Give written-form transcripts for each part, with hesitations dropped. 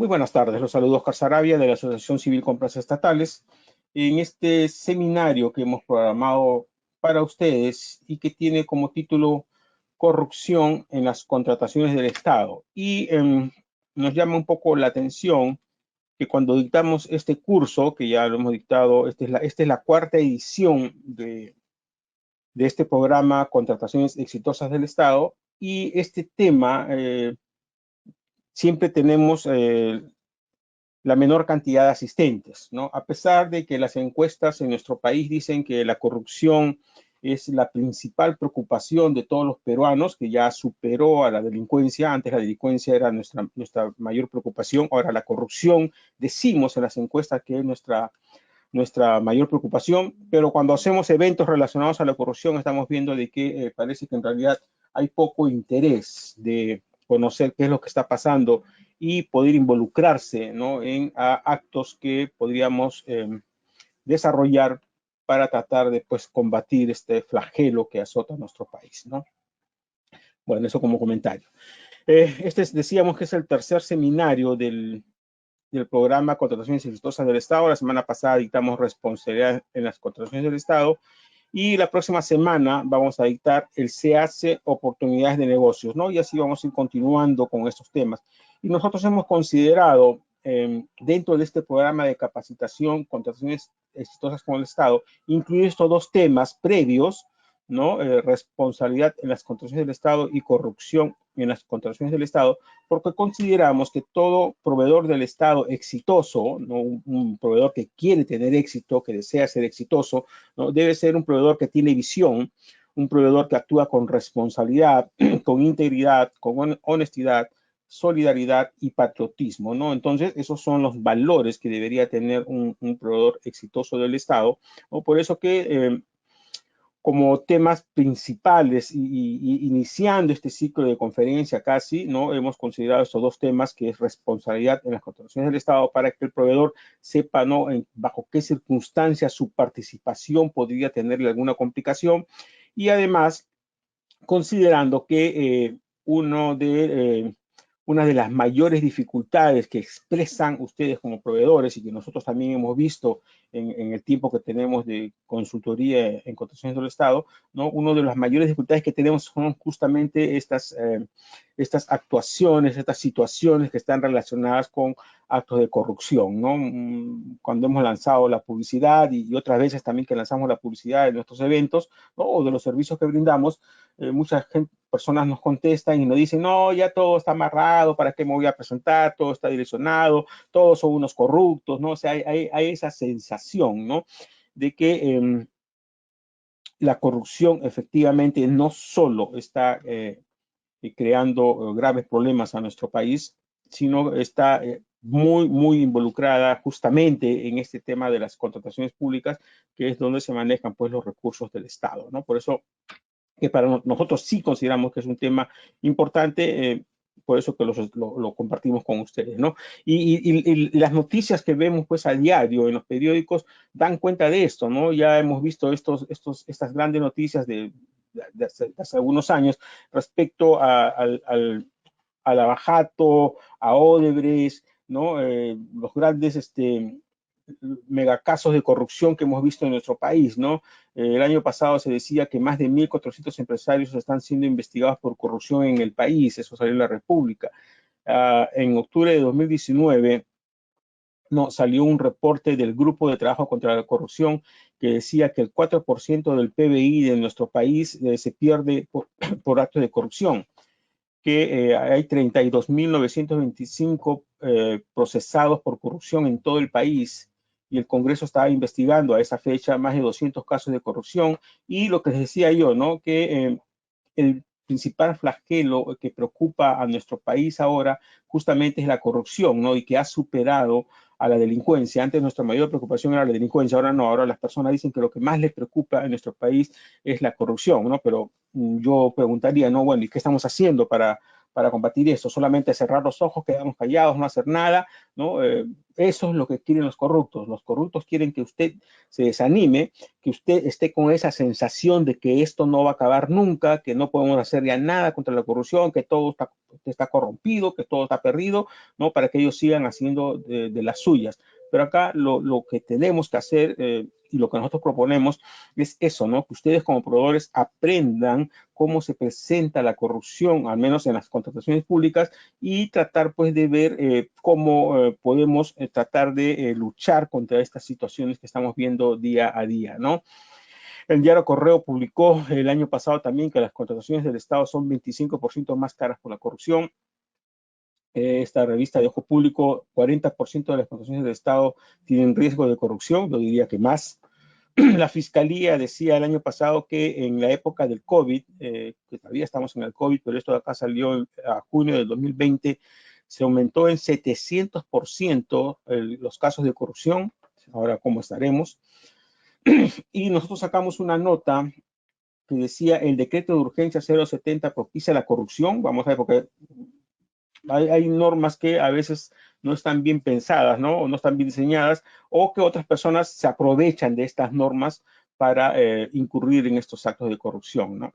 Muy buenas tardes, los saludos Oscar Sarabia de la Asociación Civil Compras Estatales. En este seminario que hemos programado para ustedes y que tiene como título Corrupción en las contrataciones del Estado. Nos llama un poco la atención que cuando dictamos este curso, que ya lo hemos dictado, esta es la cuarta edición de este programa Contrataciones Exitosas del Estado, y este tema siempre tenemos la menor cantidad de asistentes, ¿no? A pesar de que las encuestas en nuestro país dicen que la corrupción es la principal preocupación de todos los peruanos, que ya superó a la delincuencia. Antes la delincuencia era nuestra mayor preocupación, ahora la corrupción, decimos en las encuestas que es nuestra mayor preocupación, pero cuando hacemos eventos relacionados a la corrupción estamos viendo de que parece que en realidad hay poco interés de conocer qué es lo que está pasando y poder involucrarse, ¿no?, en actos que podríamos desarrollar para tratar de, pues, combatir este flagelo que azota nuestro país, ¿no? Bueno, eso como comentario. Decíamos que es el tercer seminario del programa Contrataciones Exitosas del Estado. La semana pasada dictamos responsabilidad en las contrataciones del Estado y la próxima semana vamos a dictar el CAC Oportunidades de Negocios, ¿no? Y así vamos a ir continuando con estos temas. Y nosotros hemos considerado dentro de este programa de capacitación, contrataciones exitosas con el Estado, incluir estos dos temas previos, ¿no? Responsabilidad en las contrataciones del Estado y corrupción en las contrataciones del Estado, porque consideramos que todo proveedor del Estado exitoso, ¿no?, un proveedor que quiere tener éxito, que desea ser exitoso, ¿no?, debe ser un proveedor que tiene visión, un proveedor que actúa con responsabilidad, con integridad, con honestidad, solidaridad y patriotismo, ¿no? Entonces, esos son los valores que debería tener un proveedor exitoso del Estado, ¿no? Por eso que como temas principales y iniciando este ciclo de conferencia casi, ¿no?, hemos considerado estos dos temas, que es responsabilidad en las contrataciones del Estado, para que el proveedor sepa, ¿no?, bajo qué circunstancias su participación podría tenerle alguna complicación, y además considerando que una de las mayores dificultades que expresan ustedes como proveedores y que nosotros también hemos visto en el tiempo que tenemos de consultoría en contrataciones del Estado, ¿no?, una de las mayores dificultades que tenemos son justamente estas actuaciones, estas situaciones que están relacionadas con actos de corrupción, ¿no? Cuando hemos lanzado la publicidad y otras veces también que lanzamos la publicidad en nuestros eventos, ¿no?, o de los servicios que brindamos, muchas personas nos contestan y nos dicen: no, ya todo está amarrado, ¿para qué me voy a presentar? Todo está direccionado, todos son unos corruptos, ¿no? O sea, hay esa sensación, ¿no?, de que la corrupción efectivamente no solo está creando graves problemas a nuestro país, sino está muy involucrada justamente en este tema de las contrataciones públicas, que es donde se manejan, pues, los recursos del Estado, ¿no? Por eso que para nosotros sí consideramos que es un tema importante, por eso que lo compartimos con ustedes, ¿no? Y las noticias que vemos, pues, a diario en los periódicos dan cuenta de esto, ¿no? Ya hemos visto estas grandes noticias de hace algunos años respecto a Lavajato, a Odebrecht, ¿no? Los grandes megacasos de corrupción que hemos visto en nuestro país, ¿no? El año pasado se decía que más de 1.400 empresarios están siendo investigados por corrupción en el país, eso salió en la República. En octubre de 2019, no, salió un reporte del Grupo de Trabajo contra la Corrupción que decía que el 4% del PBI de nuestro país se pierde por actos de corrupción, que hay 32.925 procesados por corrupción en todo el país, y el Congreso estaba investigando a esa fecha más de 200 casos de corrupción. Y lo que les decía yo, ¿no?, que el principal flagelo que preocupa a nuestro país ahora justamente es la corrupción, ¿no?, y que ha superado a la delincuencia. Antes nuestra mayor preocupación era la delincuencia, ahora no, ahora las personas dicen que lo que más les preocupa en nuestro país es la corrupción, ¿no? Pero yo preguntaría, ¿no?, bueno, ¿y qué estamos haciendo para para combatir eso. Solamente cerrar los ojos, quedarnos callados, no hacer nada, ¿no? Eso es lo que quieren los corruptos. Los corruptos quieren que usted se desanime, que usted esté con esa sensación de que esto no va a acabar nunca, que no podemos hacer ya nada contra la corrupción, que todo está corrompido, que todo está perdido, ¿no? Para que ellos sigan haciendo de las suyas. Pero acá lo que tenemos que hacer y lo que nosotros proponemos es eso, ¿no? Que ustedes como proveedores aprendan cómo se presenta la corrupción, al menos en las contrataciones públicas, y tratar pues de ver cómo podemos tratar de luchar contra estas situaciones que estamos viendo día a día, ¿no? El diario Correo publicó el año pasado también que las contrataciones del Estado son 25% más caras por la corrupción. Esta revista de Ojo Público, 40% de las contrataciones del Estado tienen riesgo de corrupción, yo diría que más. La Fiscalía decía el año pasado que en la época del COVID, que todavía estamos en el COVID, pero esto de acá salió a junio del 2020, se aumentó en 700% los casos de corrupción. Ahora, ¿cómo estaremos? Y nosotros sacamos una nota que decía el decreto de urgencia 070 propicia la corrupción. Vamos a ver, porque hay normas que a veces no están bien pensadas, ¿no? O no están bien diseñadas, o que otras personas se aprovechan de estas normas para incurrir en estos actos de corrupción, ¿no?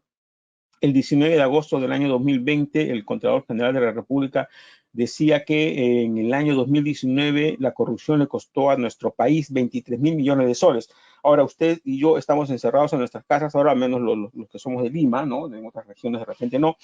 El 19 de agosto del año 2020, el Contralor General de la República decía que en el año 2019 la corrupción le costó a nuestro país 23.000 millones de soles. Ahora usted y yo estamos encerrados en nuestras casas, ahora al menos los que somos de Lima, ¿no? En otras regiones de repente no.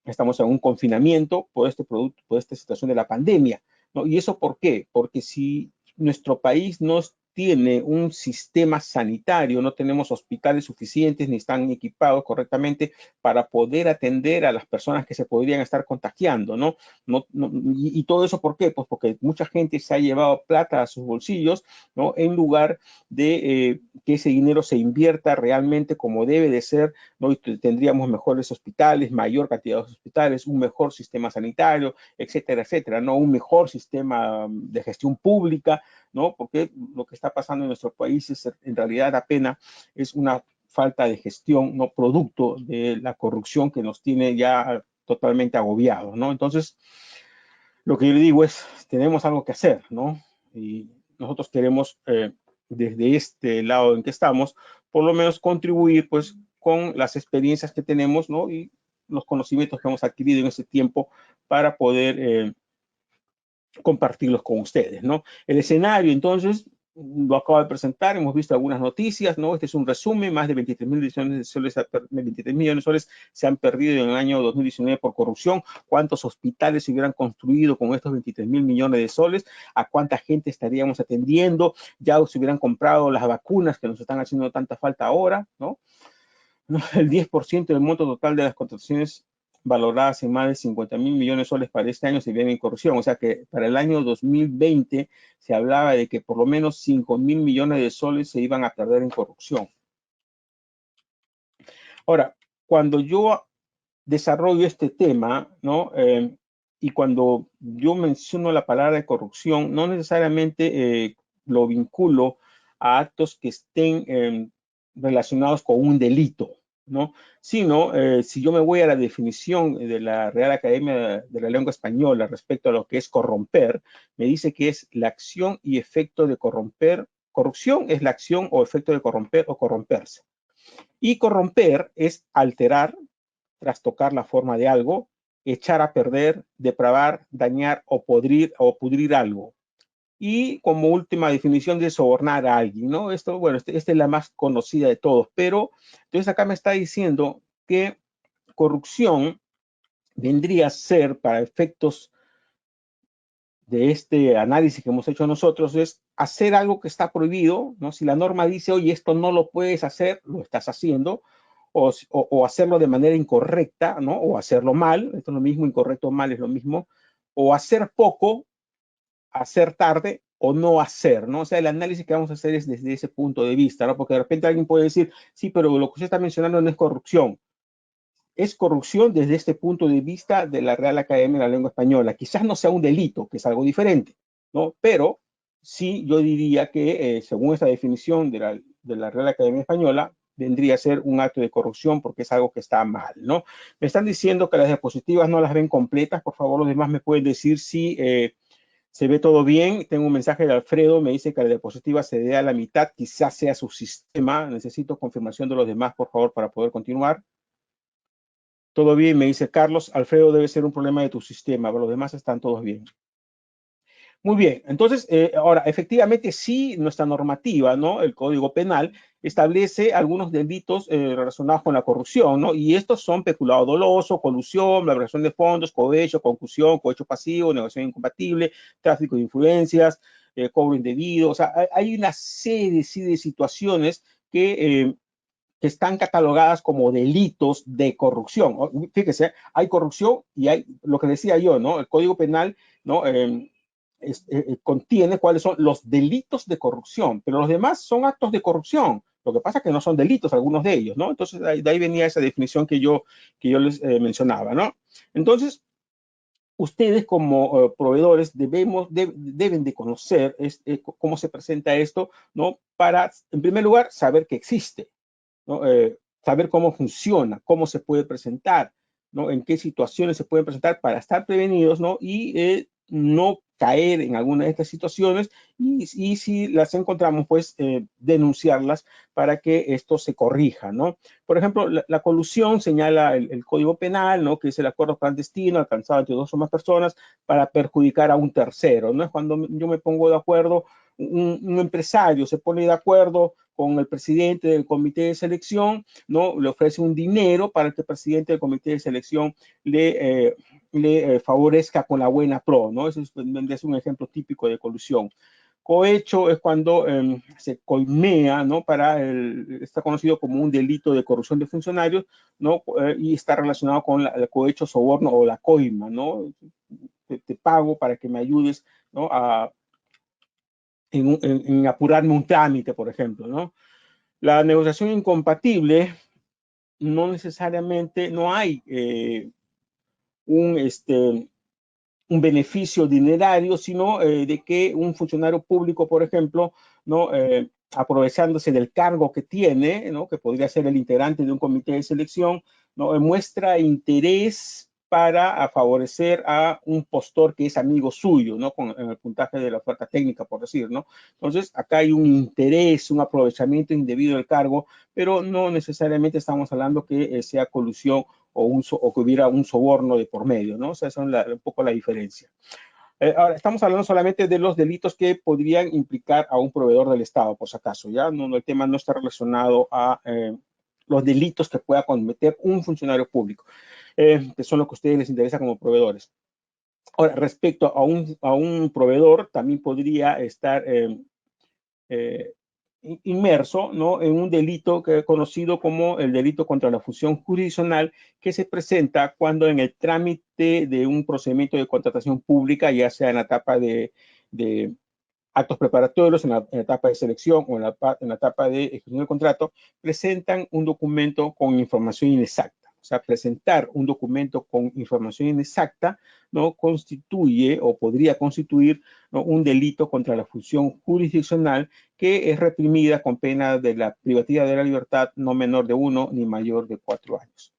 Estamos en un confinamiento por este producto, por esta situación de la pandemia, ¿no? ¿Y eso por qué? Porque si nuestro país no tiene un sistema sanitario, no tenemos hospitales suficientes ni están equipados correctamente para poder atender a las personas que se podrían estar contagiando, ¿no? Y todo eso, ¿por qué? Pues porque mucha gente se ha llevado plata a sus bolsillos, ¿no? En lugar de que ese dinero se invierta realmente como debe de ser, ¿no? Y tendríamos mejores hospitales, mayor cantidad de hospitales, un mejor sistema sanitario, etcétera, etcétera, ¿no? Un mejor sistema de gestión pública, ¿no? Porque lo que está pasando en nuestro país es, en realidad, apenas es una falta de gestión, no producto de la corrupción que nos tiene ya totalmente agobiados, ¿no? Entonces, lo que yo le digo es, tenemos algo que hacer, ¿no? Y nosotros queremos, desde este lado en que estamos, por lo menos contribuir, pues, con las experiencias que tenemos, ¿no? Y los conocimientos que hemos adquirido en ese tiempo para poder compartirlos con ustedes, ¿no? El escenario, entonces, lo acabo de presentar, hemos visto algunas noticias, ¿no? Este es un resumen, más de 23 millones de soles, 23 millones de soles se han perdido en el año 2019 por corrupción. ¿Cuántos hospitales se hubieran construido con estos 23 mil millones de soles? ¿A cuánta gente estaríamos atendiendo? Ya se hubieran comprado las vacunas que nos están haciendo tanta falta ahora, ¿no? El 10% del monto total de las contrataciones valoradas en más de 50.000 millones de soles para este año se viene en corrupción. O sea que para el año 2020 se hablaba de que por lo menos 5.000 millones de soles se iban a perder en corrupción. Ahora, cuando yo desarrollo este tema, ¿no? Y cuando yo menciono la palabra corrupción, no necesariamente lo vinculo a actos que estén relacionados con un delito, ¿no? Sino, si yo me voy a la definición de la Real Academia de la Lengua Española respecto a lo que es corromper, me dice que es la acción y efecto de corromper. Corrupción es la acción o efecto de corromper o corromperse. Y corromper es alterar, trastocar la forma de algo, echar a perder, depravar, dañar o pudrir algo. Y como última definición de sobornar a alguien, ¿no? Esto, bueno, esta es la más conocida de todos, pero entonces acá me está diciendo que corrupción vendría a ser, para efectos de este análisis que hemos hecho nosotros, es hacer algo que está prohibido, ¿no? Si la norma dice, oye, esto no lo puedes hacer, lo estás haciendo, o hacerlo de manera incorrecta, ¿no? O hacerlo mal, esto es lo mismo, incorrecto o mal es lo mismo, o hacer poco, hacer tarde o no hacer, ¿no? O sea, el análisis que vamos a hacer es desde ese punto de vista, ¿no? Porque de repente alguien puede decir, sí, pero lo que usted está mencionando no es corrupción. Es corrupción desde este punto de vista de la Real Academia de la Lengua Española. Quizás no sea un delito, que es algo diferente, ¿no? Pero sí yo diría que, según esta definición de la Real Academia Española, vendría a ser un acto de corrupción porque es algo que está mal, ¿no? Me están diciendo que las diapositivas no las ven completas. Por favor, los demás me pueden decir si se ve todo bien. Tengo un mensaje de Alfredo, me dice que la diapositiva se ve a la mitad, quizás sea su sistema. Necesito confirmación de los demás, por favor, para poder continuar. Todo bien, me dice Carlos. Alfredo, debe ser un problema de tu sistema, pero los demás están todos bien. Muy bien, entonces, ahora, efectivamente, sí, nuestra normativa, ¿no? El Código Penal establece algunos delitos relacionados con la corrupción, ¿no? Y estos son peculado doloso, colusión, malversación de fondos, cohecho, concusión, cohecho pasivo, negociación incompatible, tráfico de influencias, cobro indebido. O sea, hay una serie, sí, de situaciones que están catalogadas como delitos de corrupción. Fíjese, hay corrupción y hay lo que decía yo, ¿no? El Código Penal, ¿no? Contiene cuáles son los delitos de corrupción, pero los demás son actos de corrupción. Lo que pasa es que no son delitos algunos de ellos, ¿no? Entonces, de ahí venía esa definición que yo les mencionaba, ¿no? Entonces, ustedes como proveedores deben de conocer cómo se presenta esto, ¿no? Para, en primer lugar, saber que existe, ¿no? Saber cómo funciona, cómo se puede presentar, ¿no? En qué situaciones se pueden presentar para estar prevenidos, ¿no? Y no caer en alguna de estas situaciones y si las encontramos, pues denunciarlas para que esto se corrija, ¿no? Por ejemplo, la colusión señala el Código Penal, ¿no? Que es el acuerdo clandestino alcanzado entre dos o más personas para perjudicar a un tercero, ¿no? Es cuando yo me pongo de acuerdo, un empresario se pone de acuerdo con el presidente del comité de selección, ¿no? Le ofrece un dinero para que el presidente del comité de selección le favorezca con la buena pro, ¿no? Eso es un ejemplo típico de colusión. Cohecho es cuando se coimea, ¿no? Está conocido como un delito de corrupción de funcionarios, ¿no? Y está relacionado con el cohecho, soborno o la coima, ¿no? Te pago para que me ayudes, ¿no? En apurarme un trámite, por ejemplo, ¿no? La negociación incompatible no necesariamente, no hay un, un beneficio dinerario, sino de que un funcionario público, por ejemplo, ¿no? Aprovechándose del cargo que tiene, ¿no? Que podría ser el integrante de un comité de selección, ¿no? Muestra interés para favorecer a un postor que es amigo suyo, ¿no? Con el puntaje de la oferta técnica, por decir, ¿no? Entonces, acá hay un interés, un aprovechamiento indebido del cargo, pero no necesariamente estamos hablando que sea colusión o que hubiera un soborno de por medio, ¿no? O sea, esa es un poco la diferencia. Ahora, estamos hablando solamente de los delitos que podrían implicar a un proveedor del Estado, por si acaso, ¿ya? No, el tema no está relacionado a los delitos que pueda cometer un funcionario público, que son los que a ustedes les interesa como proveedores. Ahora, respecto a un proveedor, también podría estar inmerso, ¿no? En un delito que es conocido como el delito contra la función jurisdiccional, que se presenta cuando en el trámite de un procedimiento de contratación pública, ya sea en la etapa de actos preparatorios, en la etapa de selección o en la etapa de ejecución del contrato, presentan un documento con información inexacta. O sea, presentar un documento con información inexacta no constituye o podría constituir, ¿no? Un delito contra la función jurisdiccional que es reprimida con pena de la privativa de la libertad no menor de 1 ni mayor de 4 años.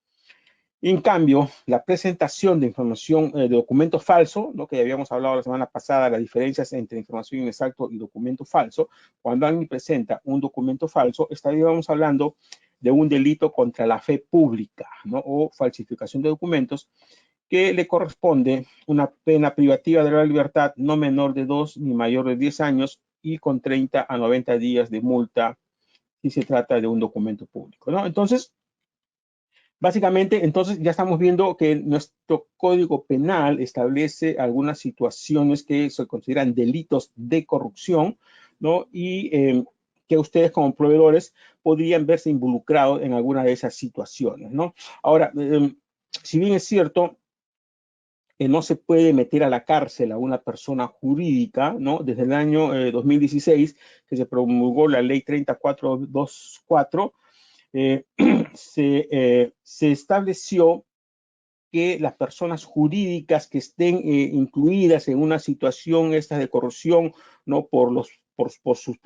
En cambio, la presentación de información, de documento falso, ¿no? Que ya habíamos hablado la semana pasada, las diferencias entre información inexacta y documento falso, cuando alguien presenta un documento falso, estaríamos hablando de un delito contra la fe pública, ¿no? O falsificación de documentos, que le corresponde una pena privativa de la libertad no menor de 2 ni mayor de 10 años y con 30 a 90 días de multa si se trata de un documento público, ¿no? Entonces, básicamente, entonces ya estamos viendo que nuestro Código Penal establece algunas situaciones que se consideran delitos de corrupción, ¿no? Y que ustedes como proveedores podrían verse involucrados en alguna de esas situaciones, ¿no? Ahora, si bien es cierto, no se puede meter a la cárcel a una persona jurídica, ¿no? Desde el año 2016, que se promulgó la ley 3424, se estableció que las personas jurídicas que estén incluidas en una situación esta de corrupción, ¿no? Por sus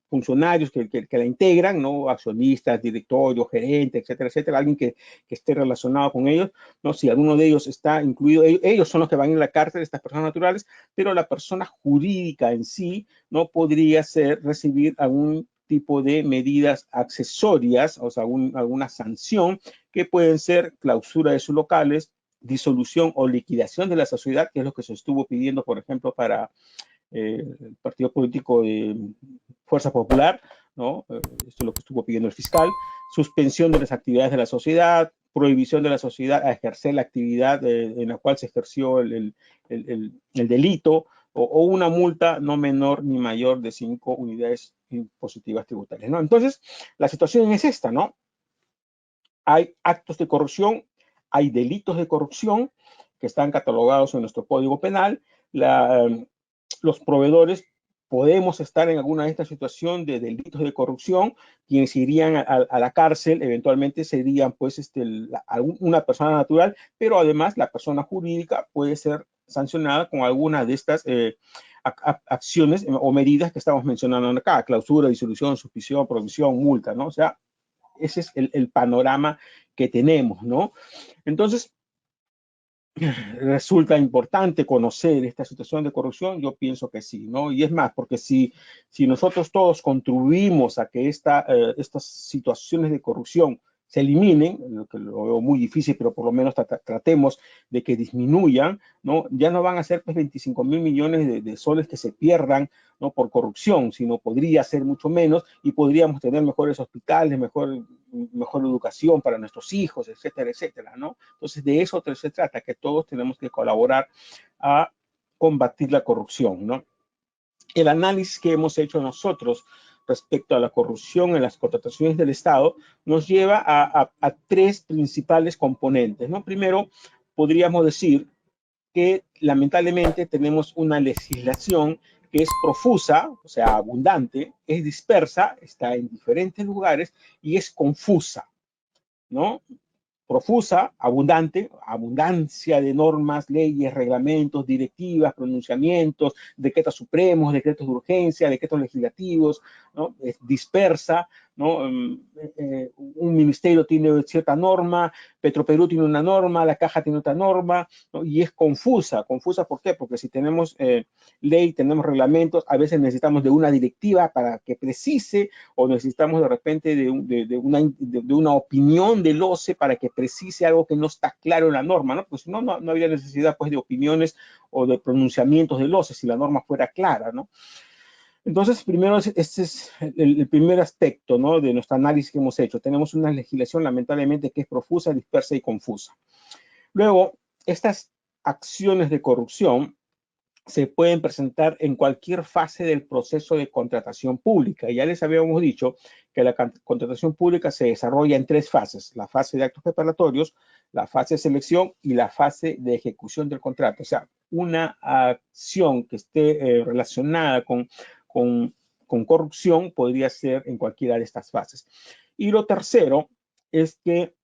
funcionarios que la integran, ¿no? Accionistas, directorio, gerente, etcétera, etcétera, alguien que esté relacionado con ellos, ¿no? Si alguno de ellos está incluido, ellos son los que van en la cárcel, estas personas naturales, pero la persona jurídica en sí no podría recibir algún tipo de medidas accesorias, o sea, alguna sanción, que pueden ser clausura de sus locales, disolución o liquidación de la sociedad, que es lo que se estuvo pidiendo, por ejemplo, para el partido político de Fuerza Popular, ¿no? Esto es lo que estuvo pidiendo el fiscal, suspensión de las actividades de la sociedad, prohibición de la sociedad a ejercer la actividad en la cual se ejerció el delito, o una multa no menor ni mayor de 5 unidades impositivas tributarias, ¿no? Entonces, la situación es esta, ¿no? Hay actos de corrupción, hay delitos de corrupción que están catalogados en nuestro Código Penal. Los proveedores podemos estar en alguna de estas situaciones de delitos de corrupción. Quienes irían a la cárcel eventualmente serían pues una persona natural, pero además la persona jurídica puede ser sancionada con alguna de estas acciones o medidas que estamos mencionando acá: clausura, disolución, suspensión, prohibición, multa, ¿no? O sea, ese es el panorama que tenemos, ¿no? Entonces, resulta importante conocer esta situación de corrupción. Yo pienso que sí, ¿no? Y es más, porque si nosotros todos contribuimos a que estas situaciones de corrupción se eliminen, lo que lo veo muy difícil, pero por lo menos tratemos de que disminuyan, ¿no? Ya no van a ser pues 25.000 millones de soles que se pierdan, ¿no? Por corrupción, sino podría ser mucho menos y podríamos tener mejores hospitales, mejor educación para nuestros hijos, etcétera, etcétera, ¿no? Entonces, de eso se trata, que todos tenemos que colaborar a combatir la corrupción, ¿no? El análisis que hemos hecho nosotros respecto a la corrupción en las contrataciones del Estado nos lleva a tres principales componentes, ¿no? Primero, podríamos decir que lamentablemente tenemos una legislación que es profusa, o sea, abundante, es dispersa, está en diferentes lugares y es confusa, ¿no? Profusa, abundante, abundancia de normas, leyes, reglamentos, directivas, pronunciamientos, decretos supremos, decretos de urgencia, decretos legislativos, ¿no? Es dispersa, ¿no? Un ministerio tiene cierta norma, Petroperú tiene una norma, la Caja tiene otra norma, ¿no? Y es confusa. ¿Confusa por qué? Porque si tenemos ley, tenemos reglamentos, a veces necesitamos de una directiva para que precise, o necesitamos de repente de una opinión del OCE para que precise algo que no está claro en la norma, ¿no? Pues no habría necesidad pues de opiniones o de pronunciamientos del OCE si la norma fuera clara, ¿no? Entonces, primero, este es el primer aspecto, ¿no? De nuestro análisis que hemos hecho. Tenemos una legislación, lamentablemente, que es profusa, dispersa y confusa. Luego, estas acciones de corrupción se pueden presentar en cualquier fase del proceso de contratación pública. Ya les habíamos dicho que la contratación pública se desarrolla en tres fases: la fase de actos preparatorios, la fase de selección y la fase de ejecución del contrato. O sea, una acción que esté relacionada con corrupción podría ser en cualquiera de estas fases. Y lo tercero es que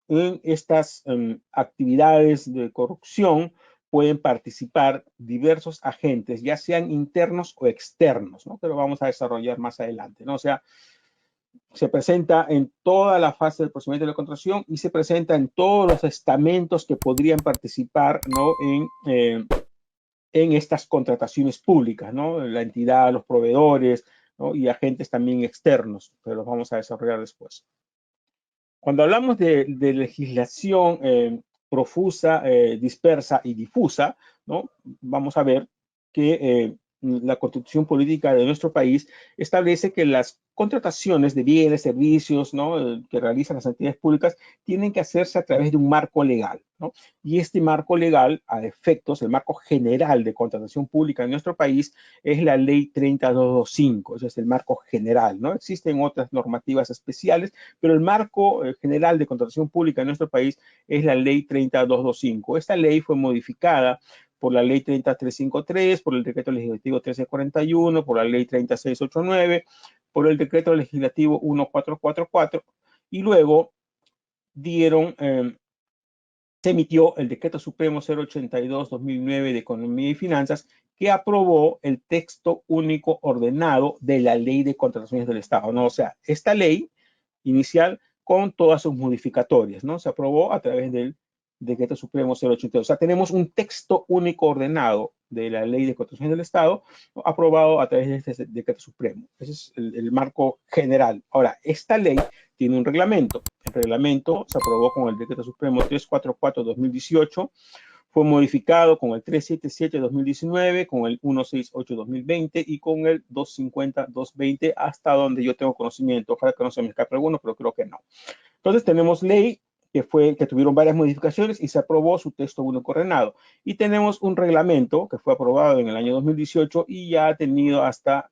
en estas actividades de corrupción pueden participar diversos agentes, ya sean internos o externos, ¿no? Que lo vamos a desarrollar más adelante, ¿no? O sea, se presenta en toda la fase del procedimiento de la contratación y se presenta en todos los estamentos que podrían participar, ¿no? En estas contrataciones públicas, ¿no? La entidad, los proveedores, ¿no? Y agentes también externos, pero los vamos a desarrollar después. Cuando hablamos de legislación profusa, dispersa y difusa, ¿no? Vamos a ver que la Constitución política de nuestro país establece que las contrataciones de bienes, servicios, ¿no? Que realizan las entidades públicas tienen que hacerse a través de un marco legal, ¿no? Y este marco legal, a efectos, el marco general de contratación pública en nuestro país es la Ley 30225, ese es el marco general, ¿no? Existen otras normativas especiales, pero el marco general de contratación pública en nuestro país es la Ley 30225. Esta ley fue modificada por la Ley 30353, por el Decreto Legislativo 1341, por la Ley 30689, por el Decreto Legislativo 1444, y luego dieron se emitió el Decreto Supremo 082-2009 de Economía y Finanzas, que aprobó el texto único ordenado de la Ley de Contrataciones del Estado, ¿no? O sea, esta ley inicial con todas sus modificatorias, ¿no? Se aprobó a través del Decreto Supremo 082. O sea, tenemos un texto único ordenado de la Ley de Contrataciones del Estado, ¿no?, aprobado a través de este Decreto Supremo. Ese es el marco general. Ahora, esta ley tiene un reglamento. El reglamento se aprobó con el Decreto Supremo 344-2018, fue modificado con el 377-2019, con el 168-2020 y con el 250-2020, hasta donde yo tengo conocimiento. Ojalá que no se me escape alguno, pero creo que no. Entonces tenemos ley que tuvieron varias modificaciones y se aprobó su texto único ordenado. Y tenemos un reglamento que fue aprobado en el año 2018 y ya ha tenido hasta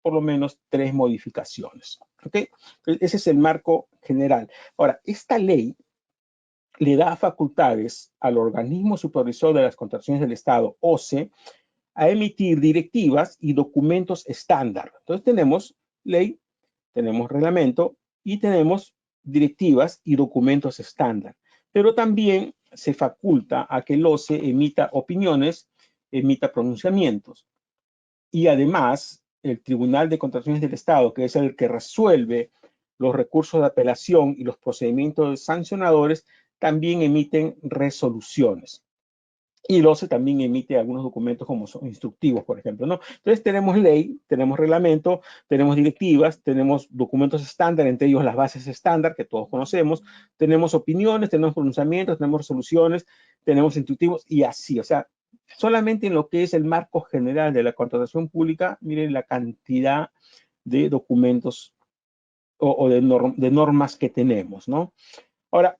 por lo menos 3 modificaciones. ¿Ok? Entonces, ese es el marco general. Ahora, esta ley le da facultades al organismo supervisor de las contrataciones del Estado, OCE, a emitir directivas y documentos estándar. Entonces tenemos ley, tenemos reglamento y tenemos directivas y documentos estándar. Pero también se faculta a que el OCE emita opiniones, emita pronunciamientos. Y además, el Tribunal de Contrataciones del Estado, que es el que resuelve los recursos de apelación y los procedimientos sancionadores, también emiten resoluciones. Y el OCE también emite algunos documentos como son instructivos, por ejemplo, ¿no? Entonces tenemos ley, tenemos reglamento, tenemos directivas, tenemos documentos estándar, entre ellos las bases estándar que todos conocemos, tenemos opiniones, tenemos pronunciamientos, tenemos resoluciones, tenemos instructivos y así. O sea, solamente en lo que es el marco general de la contratación pública, miren la cantidad de documentos o de normas que tenemos, ¿no? Ahora,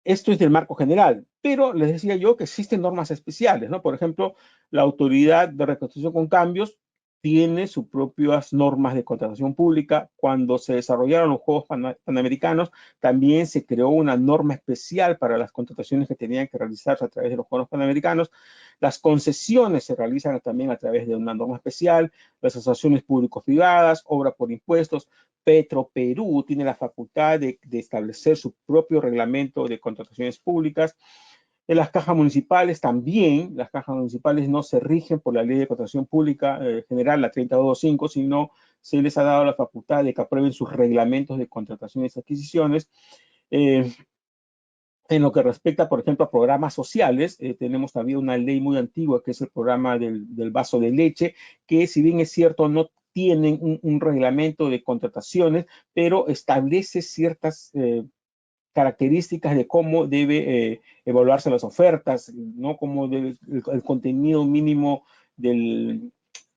esto es del marco general, pero les decía yo que existen normas especiales, ¿no? Por ejemplo, la Autoridad de Reconstrucción con Cambios tiene sus propias normas de contratación pública. Cuando se desarrollaron los Juegos Panamericanos, también se creó una norma especial para las contrataciones que tenían que realizarse a través de los Juegos Panamericanos. Las concesiones se realizan también a través de una norma especial, las asociaciones público-privadas, obra por impuestos. Petroperú tiene la facultad de establecer su propio reglamento de contrataciones públicas. En las cajas municipales también, las cajas municipales no se rigen por la Ley de Contratación Pública General, la 3225, sino se les ha dado la facultad de que aprueben sus reglamentos de contrataciones y adquisiciones. En lo que respecta, por ejemplo, a programas sociales, tenemos también una ley muy antigua que es el programa del vaso de leche, que si bien es cierto no tienen un reglamento de contrataciones, pero establece ciertas características de cómo debe evaluarse las ofertas, ¿no? Cómo debe el contenido mínimo de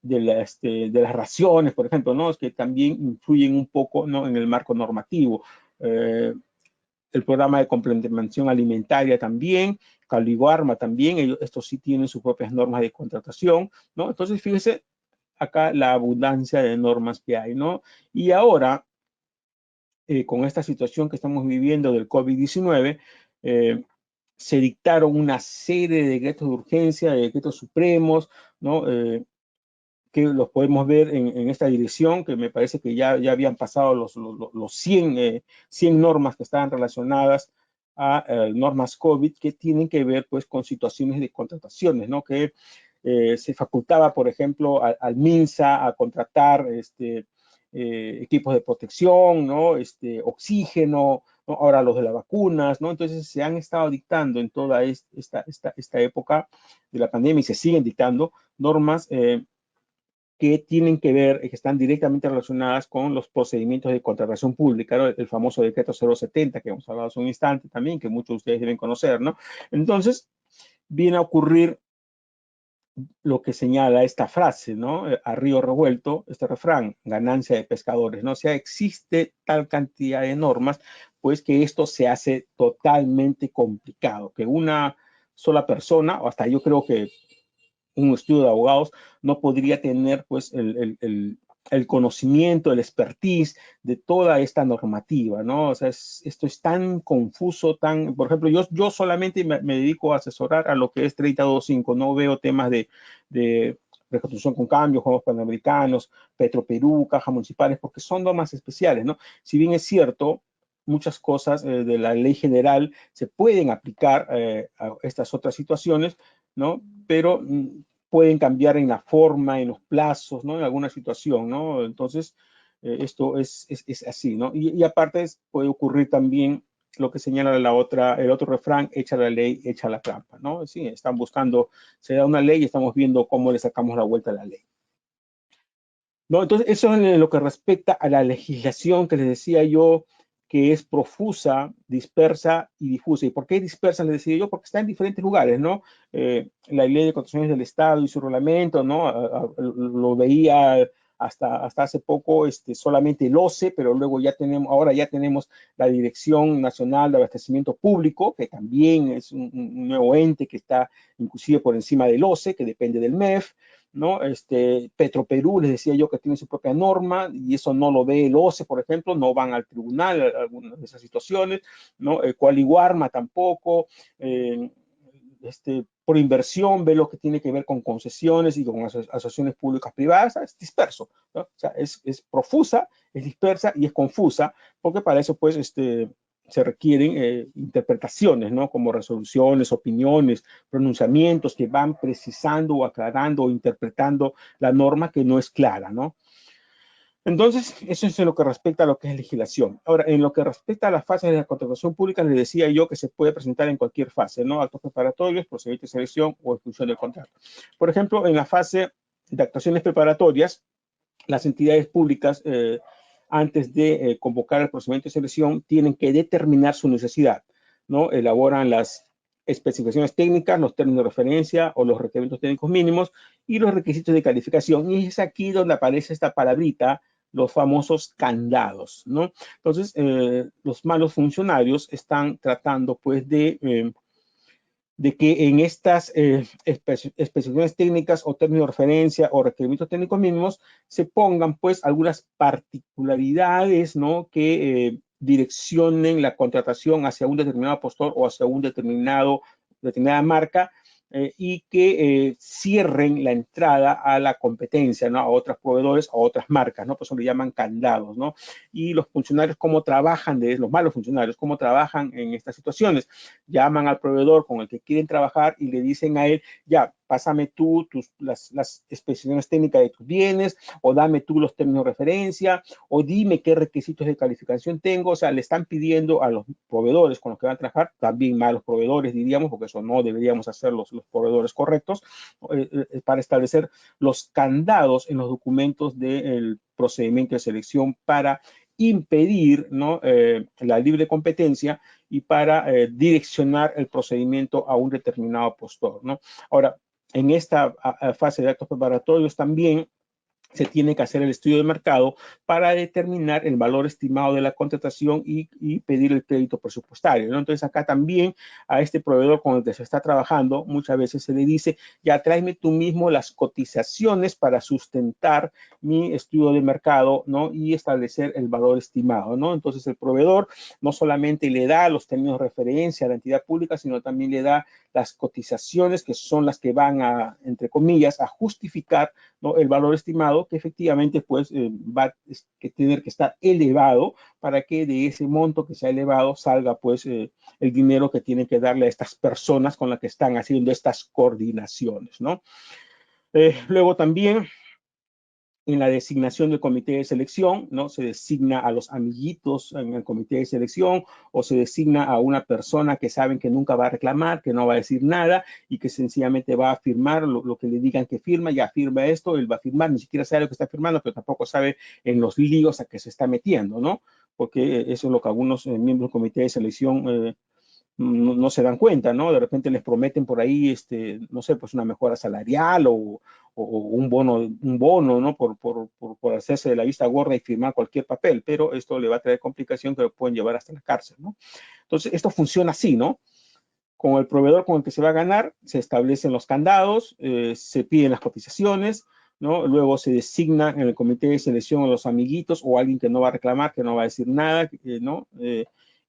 las raciones, por ejemplo, ¿no? Es que también influyen un poco, ¿no?, en el marco normativo. El programa de complementación alimentaria también, Caligoarma también, estos sí tienen sus propias normas de contratación, ¿no? Entonces, fíjense acá la abundancia de normas que hay, ¿no? Y ahora, con esta situación que estamos viviendo del COVID-19, se dictaron una serie de decretos de urgencia, de decretos supremos, ¿no? Que los podemos ver en esta dirección, que me parece que ya habían pasado los 100 normas que estaban relacionadas a normas COVID, que tienen que ver pues con situaciones de contrataciones, ¿no? Que se facultaba, por ejemplo, al MINSA a contratar equipos de protección, ¿no? Oxígeno, ¿no? Ahora los de las vacunas, ¿no? Entonces se han estado dictando en toda esta época de la pandemia y se siguen dictando normas que tienen que ver, que están directamente relacionadas con los procedimientos de contratación pública, ¿no? El famoso decreto 070 que hemos hablado hace un instante también, que muchos de ustedes deben conocer, ¿no? Entonces, viene a ocurrir lo que señala esta frase, ¿no? A río revuelto, este refrán, ganancia de pescadores, ¿no? O sea, existe tal cantidad de normas, pues que esto se hace totalmente complicado, que una sola persona, o hasta yo creo que un estudio de abogados no podría tener pues el conocimiento, el expertise de toda esta normativa, ¿no? O sea, esto es tan confuso, por ejemplo, yo solamente me dedico a asesorar a lo que es 325, no veo temas de reconstrucción con cambios, Juegos Panamericanos, Petroperú, cajas municipales, porque son normas especiales, ¿no? Si bien es cierto, muchas cosas de la ley general se pueden aplicar a estas otras situaciones, ¿no? Pero pueden cambiar en la forma, en los plazos, ¿no? En alguna situación, ¿no? Entonces, esto es así, ¿no? Y aparte puede ocurrir también lo que señala el otro refrán, echa la ley, echa la trampa, ¿no? Sí, están buscando, se da una ley y estamos viendo cómo le sacamos la vuelta a la ley. ¿No? Entonces, eso es en lo que respecta a la legislación que les decía yo, que es profusa, dispersa y difusa. ¿Y por qué dispersa? Les decía yo, porque está en diferentes lugares, ¿no? La ley de contrataciones del Estado y su reglamento, ¿no? Lo veía hasta hace poco solamente el OCE, pero luego ahora ya tenemos la Dirección Nacional de Abastecimiento Público, que también es un nuevo ente que está inclusive por encima del OCE, que depende del MEF, ¿no? Petroperú, les decía yo que tiene su propia norma y eso no lo ve el OCE, por ejemplo, no van al tribunal algunas de esas situaciones, ¿no? Qualiguarma tampoco, por inversión ve lo que tiene que ver con concesiones y con asociaciones públicas privadas, es disperso, ¿no? O sea, es profusa, es dispersa y es confusa, porque para eso, pues, se requieren interpretaciones, ¿no? Como resoluciones, opiniones, pronunciamientos que van precisando o aclarando o interpretando la norma que no es clara, ¿no? Entonces, eso es en lo que respecta a lo que es legislación. Ahora, en lo que respecta a las fases de la contratación pública, les decía yo que se puede presentar en cualquier fase, ¿no? Actos preparatorios, procedimiento de selección o ejecución del contrato. Por ejemplo, en la fase de actuaciones preparatorias, las entidades públicas, antes de convocar el procedimiento de selección, tienen que determinar su necesidad, ¿no? Elaboran las especificaciones técnicas, los términos de referencia o los requerimientos técnicos mínimos y los requisitos de calificación. Y es aquí donde aparece esta palabrita, los famosos candados, ¿no? Entonces, los malos funcionarios están tratando, pues, de que en estas especificaciones técnicas o términos de referencia o requerimientos técnicos mínimos se pongan pues algunas particularidades, ¿no? Que direccionen la contratación hacia un determinado postor o hacia un determinada marca y que cierren la entrada a la competencia, ¿no? A otros proveedores, a otras marcas, ¿no? Por eso le llaman candados, ¿no? Y los funcionarios, ¿cómo trabajan los malos funcionarios, cómo trabajan en estas situaciones? Llaman al proveedor con el que quieren trabajar y le dicen a él, ya, pásame tú las especificaciones técnicas de tus bienes, o dame tú los términos de referencia, o dime qué requisitos de calificación tengo. O sea, le están pidiendo a los proveedores con los que van a trabajar, también malos proveedores diríamos, porque eso no deberíamos hacer los proveedores correctos, para establecer los candados en los documentos del procedimiento de selección para impedir, ¿no? La libre competencia y para direccionar el procedimiento a un determinado postor, ¿no? Ahora, en esta fase de actos preparatorios también se tiene que hacer el estudio de mercado para determinar el valor estimado de la contratación y pedir el crédito presupuestario, ¿no? Entonces acá también a este proveedor con el que se está trabajando muchas veces se le dice, ya tráeme tú mismo las cotizaciones para sustentar mi estudio de mercado, ¿no? Y establecer el valor estimado, ¿no? Entonces el proveedor no solamente le da los términos de referencia a la entidad pública, sino también le da las cotizaciones que son las que van a, entre comillas, a justificar, ¿no? El valor estimado que efectivamente pues va a tener que estar elevado para que de ese monto que se ha elevado salga pues el dinero que tienen que darle a estas personas con las que están haciendo estas coordinaciones, ¿no? Luego también en la designación del comité de selección, ¿no? Se designa a los amiguitos en el comité de selección o se designa a una persona que saben que nunca va a reclamar, que no va a decir nada y que sencillamente va a firmar lo que le digan que firma, ya firma esto, él va a firmar, ni siquiera sabe lo que está firmando, pero tampoco sabe en los líos a que se está metiendo, ¿no? Porque eso es lo que algunos miembros del comité de selección no se dan cuenta, ¿no? De repente les prometen por ahí, no sé, pues una mejora salarial o un bono, ¿no? Por hacerse de la vista gorda y firmar cualquier papel, pero esto le va a traer complicación que lo pueden llevar hasta la cárcel, ¿no? Entonces, esto funciona así, ¿no? Con el proveedor con el que se va a ganar, se establecen los candados, se piden las cotizaciones, ¿no? Luego se designa en el comité de selección a los amiguitos o alguien que no va a reclamar, que no va a decir nada, ¿no?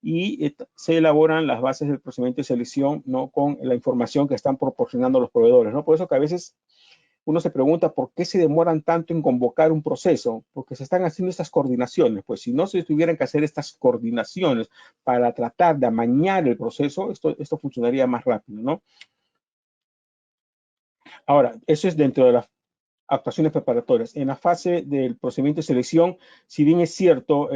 Y se elaboran las bases del procedimiento de selección, ¿no? Con la información que están proporcionando los proveedores, ¿no? Por eso que a veces uno se pregunta por qué se demoran tanto en convocar un proceso, porque se están haciendo estas coordinaciones. Pues si no se tuvieran que hacer estas coordinaciones para tratar de amañar el proceso, esto funcionaría más rápido, ¿no? Ahora, eso es dentro de las actuaciones preparatorias. En la fase del procedimiento de selección, si bien es cierto,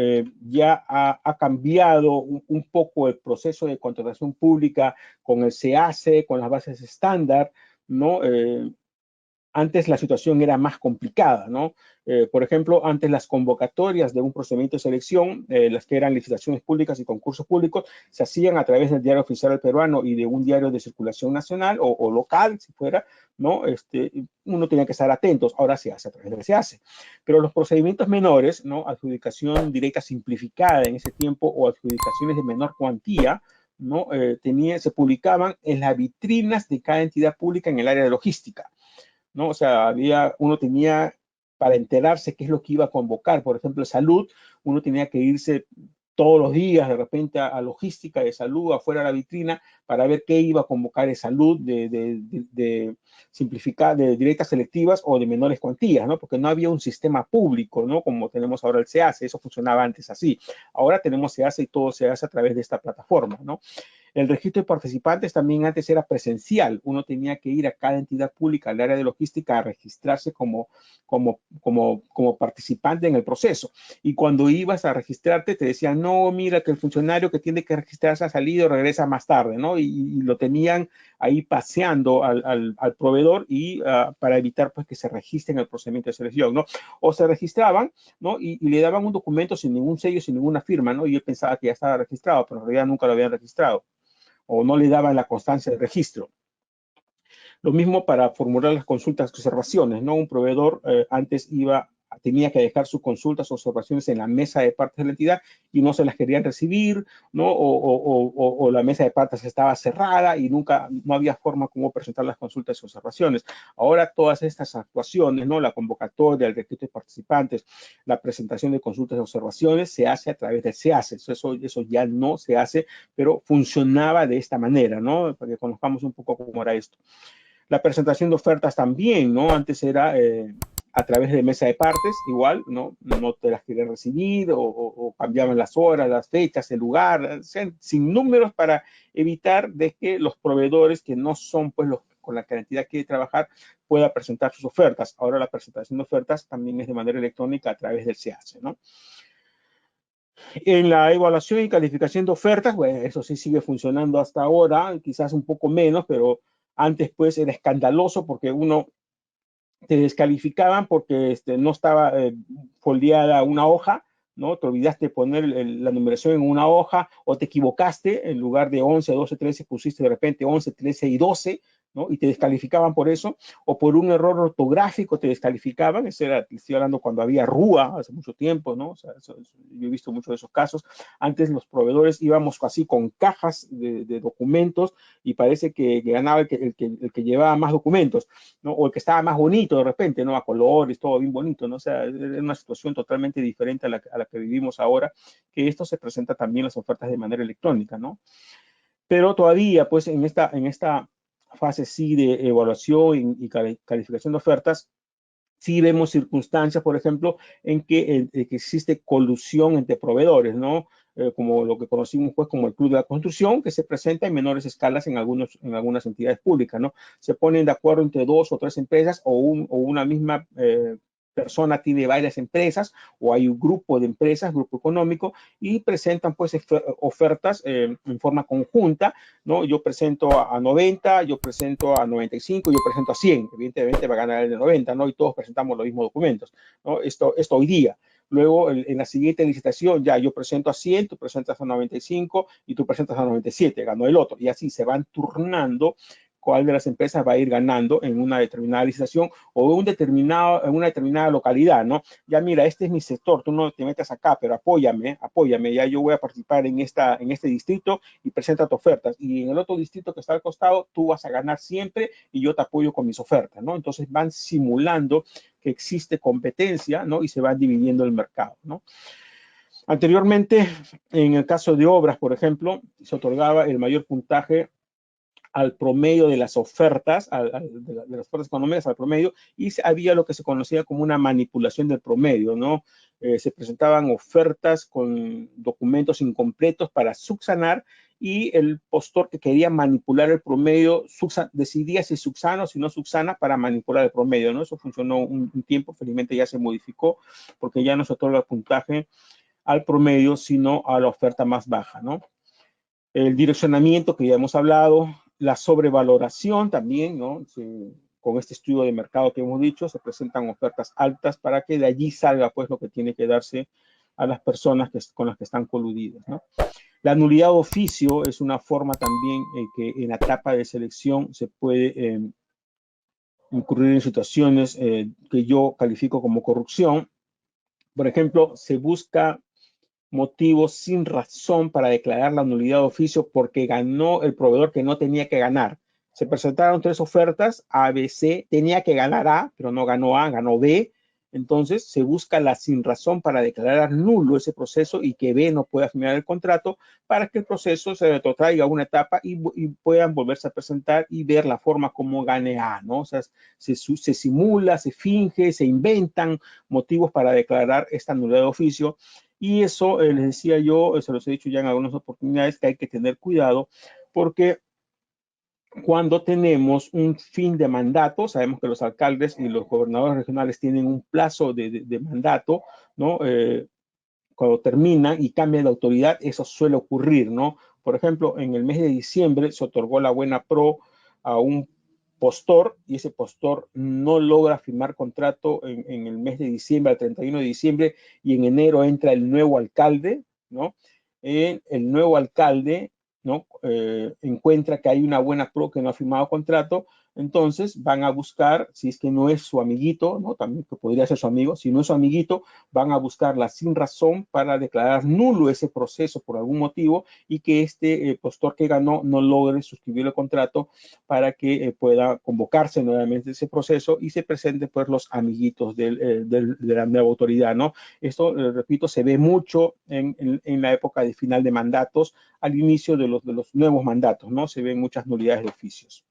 ya ha cambiado un poco el proceso de contratación pública con el SEACE, con las bases estándar, ¿no? Antes la situación era más complicada, ¿no? Por ejemplo, antes las convocatorias de un procedimiento de selección, las que eran licitaciones públicas y concursos públicos, se hacían a través del Diario Oficial del Peruano y de un diario de circulación nacional o local, si fuera, ¿no? Uno tenía que estar atentos. Ahora se hace a través del SEACE. Pero los procedimientos menores, ¿no? Adjudicación directa simplificada en ese tiempo o adjudicaciones de menor cuantía, ¿no? Se publicaban en las vitrinas de cada entidad pública en el área de logística, ¿no? O sea, uno tenía, para enterarse qué es lo que iba a convocar, por ejemplo, salud, uno tenía que irse todos los días de repente a logística de salud, afuera de la vitrina, para ver qué iba a convocar de salud, de simplificar, de directas selectivas o de menores cuantías, ¿no? Porque no había un sistema público, ¿no? Como tenemos ahora el SEACE, eso funcionaba antes así. Ahora tenemos SEACE y todo se hace a través de esta plataforma, ¿no? El registro de participantes también antes era presencial. Uno tenía que ir a cada entidad pública, al área de logística, a registrarse como participante en el proceso. Y cuando ibas a registrarte, te decían, no, mira que el funcionario que tiene que registrarse ha salido, regresa más tarde, ¿no? Y lo tenían ahí paseando al proveedor y para evitar pues que se registre en el procedimiento de selección, ¿no? O se registraban, ¿no? Y le daban un documento sin ningún sello, sin ninguna firma, ¿no? Y él pensaba que ya estaba registrado, pero en realidad nunca lo habían registrado o no le daban la constancia de registro. Lo mismo para formular las consultas, observaciones, ¿no? Un proveedor antes tenía que dejar sus consultas o observaciones en la mesa de partes de la entidad y no se las querían recibir, ¿no? O la mesa de partes estaba cerrada y no había forma como presentar las consultas y observaciones. Ahora todas estas actuaciones, ¿no? La convocatoria, el registro de participantes, la presentación de consultas y observaciones se hace a través del SEACE. Eso ya no se hace, pero funcionaba de esta manera, ¿no? Para que conozcamos un poco cómo era esto. La presentación de ofertas también, ¿no? Antes era a través de mesa de partes, igual, ¿no? No te las querían recibir o cambiaban las horas, las fechas, el lugar, sin números para evitar de que los proveedores que no son pues los con la que la entidad quiere trabajar pueda presentar sus ofertas. Ahora la presentación de ofertas también es de manera electrónica a través del SEACE, ¿no? En la evaluación y calificación de ofertas, bueno, eso sí sigue funcionando hasta ahora, quizás un poco menos, pero antes pues era escandaloso porque te descalificaban porque no estaba foldeada una hoja, ¿no? Te olvidaste de poner la numeración en una hoja o te equivocaste, en lugar de 11, 12, 13 pusiste de repente 11, 13 y 12, ¿no? Y te descalificaban por eso, o por un error ortográfico te descalificaban. Eso era, estoy hablando cuando había RUA, hace mucho tiempo, ¿no? O sea, yo he visto muchos de esos casos. Antes los proveedores íbamos así con cajas de documentos y parece que ganaba el que llevaba más documentos, ¿no? O el que estaba más bonito de repente, ¿no? A colores, todo bien bonito, ¿no? O sea, es una situación totalmente diferente a la que vivimos ahora, que esto se presenta también las ofertas de manera electrónica, ¿no? Pero todavía, pues, en esta fase sí de evaluación y calificación de ofertas, sí vemos circunstancias, por ejemplo, en que existe colusión entre proveedores, ¿no? Como lo que conocimos pues como el Club de la Construcción, que se presenta en menores escalas en algunas entidades públicas, ¿no? Se ponen de acuerdo entre dos o tres empresas o una misma persona tiene varias empresas o hay un grupo de empresas, grupo económico, y presentan pues ofertas en forma conjunta, ¿no? Yo presento a 90, yo presento a 95, yo presento a 100. Evidentemente va a ganar el de 90, ¿no? Y todos presentamos los mismos documentos, ¿no? Esto hoy día. Luego, en la siguiente licitación, ya yo presento a 100, tú presentas a 95 y tú presentas a 97, ganó el otro. Y así se van turnando cuál de las empresas va a ir ganando en una determinada licitación o en una determinada localidad, ¿no? Ya mira, este es mi sector, tú no te metas acá, pero apóyame, ya yo voy a participar en este distrito y presenta tus ofertas. Y en el otro distrito que está al costado, tú vas a ganar siempre y yo te apoyo con mis ofertas, ¿no? Entonces van simulando que existe competencia, ¿no? Y se va dividiendo el mercado, ¿no? Anteriormente, en el caso de obras, por ejemplo, se otorgaba el mayor puntaje al promedio de las ofertas, de las ofertas económicas al promedio, y había lo que se conocía como una manipulación del promedio, ¿no? Se presentaban ofertas con documentos incompletos para subsanar, y el postor que quería manipular el promedio decidía si subsana o si no subsana para manipular el promedio, ¿no? Eso funcionó un tiempo, felizmente ya se modificó, porque ya no se otorga el puntaje al promedio, sino a la oferta más baja, ¿no? El direccionamiento que ya hemos hablado, la sobrevaloración también, ¿no? Con este estudio de mercado que hemos dicho, se presentan ofertas altas para que de allí salga pues lo que tiene que darse a las personas con las que están coludidas, ¿no? La nulidad de oficio es una forma también que en la etapa de selección se puede incurrir en situaciones que yo califico como corrupción. Por ejemplo, se busca motivos sin razón para declarar la nulidad de oficio porque ganó el proveedor que no tenía que ganar. Se presentaron 3 ofertas, A, B, C, tenía que ganar A, pero no ganó A, ganó B. Entonces se busca la sin razón para declarar nulo ese proceso y que B no pueda firmar el contrato para que el proceso se retrotraiga a una etapa y puedan volverse a presentar y ver la forma como gane A, ¿no? O sea, se simula, se finge, se inventan motivos para declarar esta nulidad de oficio. Y eso, les decía yo, se los he dicho ya en algunas oportunidades, que hay que tener cuidado porque cuando tenemos un fin de mandato, sabemos que los alcaldes y los gobernadores regionales tienen un plazo de mandato, ¿no? Cuando termina y cambia de autoridad, eso suele ocurrir, ¿no? Por ejemplo, en el mes de diciembre se otorgó la buena pro a un postor y ese postor no logra firmar contrato en el mes de diciembre, al 31 de diciembre, y en enero entra el nuevo alcalde, ¿no? El nuevo alcalde, ¿no? Encuentra que hay una buena pro que no ha firmado contrato, entonces van a buscar, si es que no es su amiguito, ¿no? También que podría ser su amigo, si no es su amiguito, van a buscarla sin razón para declarar nulo ese proceso por algún motivo y que este postor que ganó no logre suscribir el contrato para que pueda convocarse nuevamente ese proceso y se presenten pues los amiguitos de la nueva autoridad, ¿no? Esto, repito, se ve mucho en la época de final de mandatos, al inicio de los nuevos mandatos, ¿no? Se ven muchas nulidades de oficios.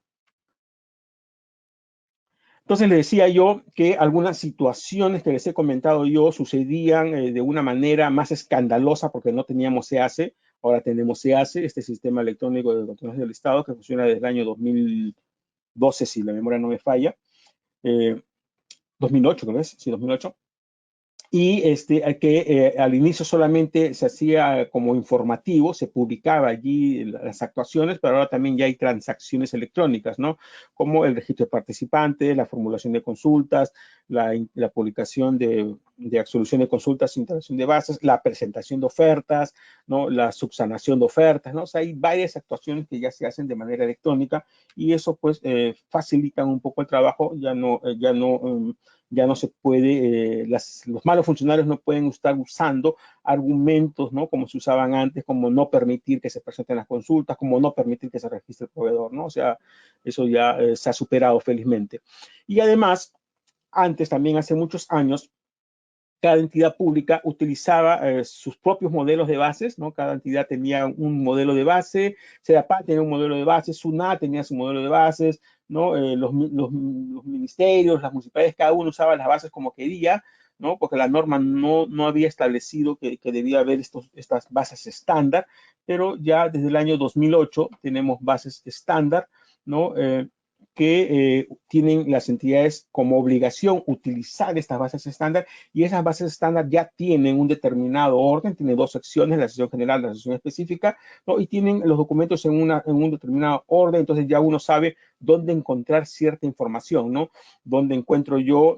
Entonces le decía yo que algunas situaciones que les he comentado yo sucedían de una manera más escandalosa porque no teníamos SEACE, ahora tenemos SEACE, este sistema electrónico de control del Estado que funciona desde el año 2012, si la memoria no me falla, 2008 creo que es, sí, 2008. Y que al inicio solamente se hacía como informativo, se publicaba allí las actuaciones, pero ahora también ya hay transacciones electrónicas, ¿no? Como el registro de participantes, la formulación de consultas, la publicación de absolución de consultas, instalación de bases, la presentación de ofertas, ¿no? La subsanación de ofertas, ¿no? O sea, hay varias actuaciones que ya se hacen de manera electrónica y eso pues facilita un poco el trabajo, ya no se puede, los malos funcionarios no pueden estar usando argumentos, ¿no? Como se usaban antes, como no permitir que se presenten las consultas, como no permitir que se registre el proveedor, ¿no? O sea, eso ya se ha superado felizmente. Y además, antes, también hace muchos años, cada entidad pública utilizaba sus propios modelos de bases, ¿no? Cada entidad tenía un modelo de base, CEDAPAC tenía un modelo de bases, SUNAT tenía su modelo de bases, ¿no? Los ministerios, las municipalidades, cada uno usaba las bases como quería, ¿no? Porque la norma no había establecido que debía haber estas bases estándar, pero ya desde el año 2008 tenemos bases estándar, ¿no? Que tienen las entidades como obligación utilizar estas bases estándar y esas bases estándar ya tienen un determinado orden, tienen 2 secciones, la sección general y la sección específica, ¿no? Y tienen los documentos en un determinado orden, entonces ya uno sabe dónde encontrar cierta información, ¿no? Dónde encuentro yo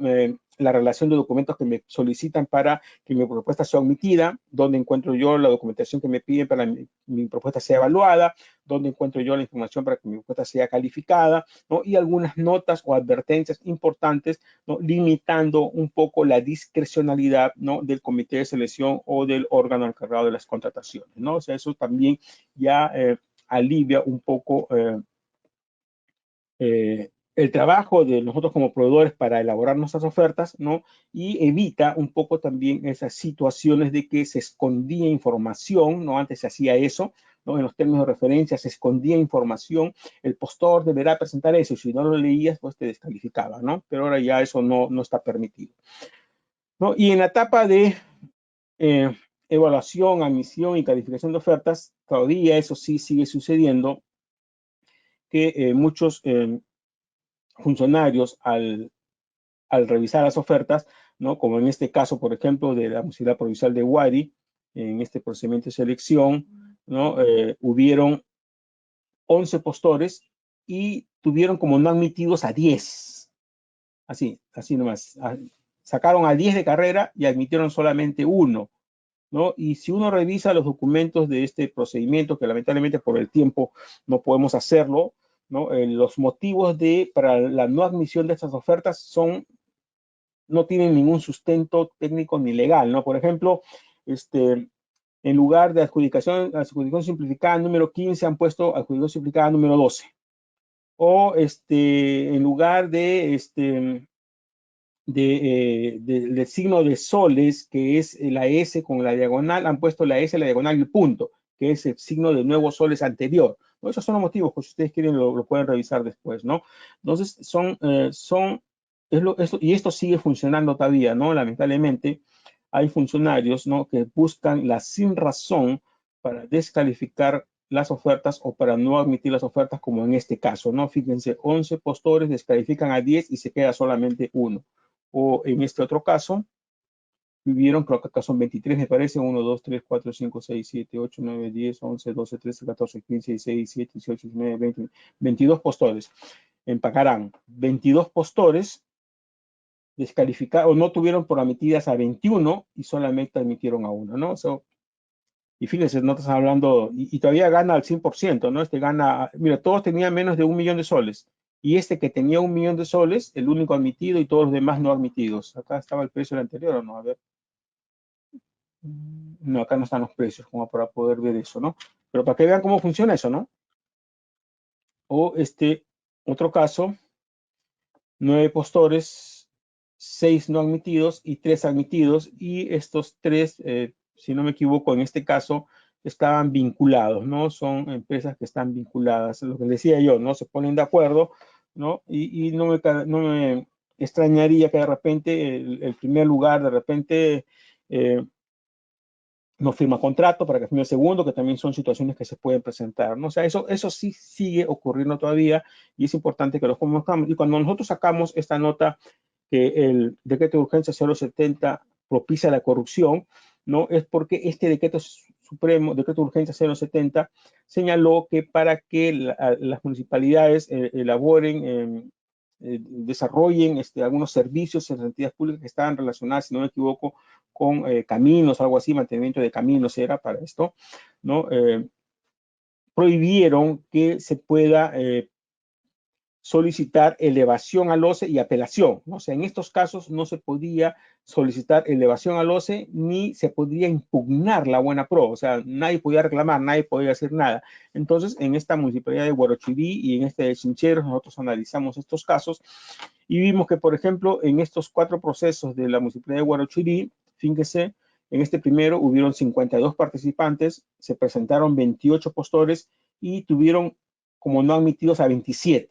la relación de documentos que me solicitan para que mi propuesta sea omitida, dónde encuentro yo la documentación que me piden para que mi propuesta sea evaluada, dónde encuentro yo la información para que mi propuesta sea calificada, ¿no? Y algunas notas o advertencias importantes, ¿no? Limitando un poco la discrecionalidad, ¿no? Del comité de selección o del órgano encargado de las contrataciones, ¿no? O sea, eso también ya alivia un poco el trabajo de nosotros como proveedores para elaborar nuestras ofertas, ¿no? Y evita un poco también esas situaciones de que se escondía información, ¿no? Antes se hacía eso, ¿no? En los términos de referencia se escondía información, el postor deberá presentar eso, y si no lo leías, pues te descalificaba, ¿no? Pero ahora ya eso no está permitido, ¿no? Y en la etapa de evaluación, admisión y calificación de ofertas, todavía eso sí sigue sucediendo, que muchos funcionarios al revisar las ofertas, ¿no? Como en este caso, por ejemplo, de la Municipalidad Provincial de Huari, en este procedimiento de selección, ¿no? Hubieron 11 postores y tuvieron como no admitidos a 10. Así nomás. Sacaron a 10 de carrera y admitieron solamente uno, ¿no? Y si uno revisa los documentos de este procedimiento, que lamentablemente por el tiempo no podemos hacerlo, ¿no? Los motivos para la no admisión de estas ofertas no tienen ningún sustento técnico ni legal, ¿no? Por ejemplo, en lugar de adjudicación simplificada número 15 han puesto adjudicación simplificada número 12. O en lugar del signo de soles, que es la S con la diagonal, han puesto la S, la diagonal y el punto, que es el signo de nuevos soles anterior, ¿no? Esos son los motivos, pues si ustedes quieren lo pueden revisar después, ¿no? Entonces, y esto sigue funcionando todavía, ¿no? Lamentablemente, hay funcionarios, ¿no? Que buscan la sin razón para descalificar las ofertas o para no admitir las ofertas, como en este caso, ¿no? Fíjense, 11 postores descalifican a 10 y se queda solamente uno. O en este otro caso, creo que acá son 23, me parece, 1, 2, 3, 4, 5, 6, 7, 8, 9, 10, 11, 12, 13, 14, 15, 16, 17, 18, 19, 20, 22 postores. Empacarán 22 postores descalificados o no tuvieron por admitidas a 21 y solamente admitieron a uno, ¿no? Y fíjense, no estás hablando, y todavía gana al 100%, ¿no? Gana, mira, todos tenían menos de 1 millón de soles. Y que tenía 1 millón de soles, el único admitido y todos los demás no admitidos. Acá estaba el precio del anterior, ¿o no? A ver. No, acá no están los precios como para poder ver eso, ¿no? Pero para que vean cómo funciona eso, ¿no? O otro caso, 9 postores, 6 no admitidos y 3 admitidos. Y estos 3, si no me equivoco, en este caso, estaban vinculados, ¿no? Son empresas que están vinculadas. Lo que decía yo, ¿no? Se ponen de acuerdo, ¿no? Y no me extrañaría que de repente el primer lugar, de repente, no firma contrato para que firme el segundo, que también son situaciones que se pueden presentar, ¿no? O sea, eso sí sigue ocurriendo todavía y es importante que lo conozcamos. Y cuando nosotros sacamos esta nota que el decreto de urgencia 070 propicia la corrupción, ¿no? Es porque este decreto supremo, decreto de urgencia 070, señaló que para que las municipalidades elaboren, desarrollen algunos servicios en las entidades públicas que estaban relacionadas, si no me equivoco, con caminos, algo así, mantenimiento de caminos era para esto, ¿no? Prohibieron que se pueda solicitar elevación al OCE y apelación, ¿no? O sea, en estos casos no se podía solicitar elevación al OCE ni se podía impugnar la buena pro, o sea, nadie podía reclamar, nadie podía hacer nada. Entonces, en esta municipalidad de Huarochirí y en este de Chincheros, nosotros analizamos estos casos y vimos que, por ejemplo, en estos 4 procesos de la municipalidad de Huarochirí, fíjense, en este primero hubieron 52 participantes, se presentaron 28 postores y tuvieron como no admitidos a 27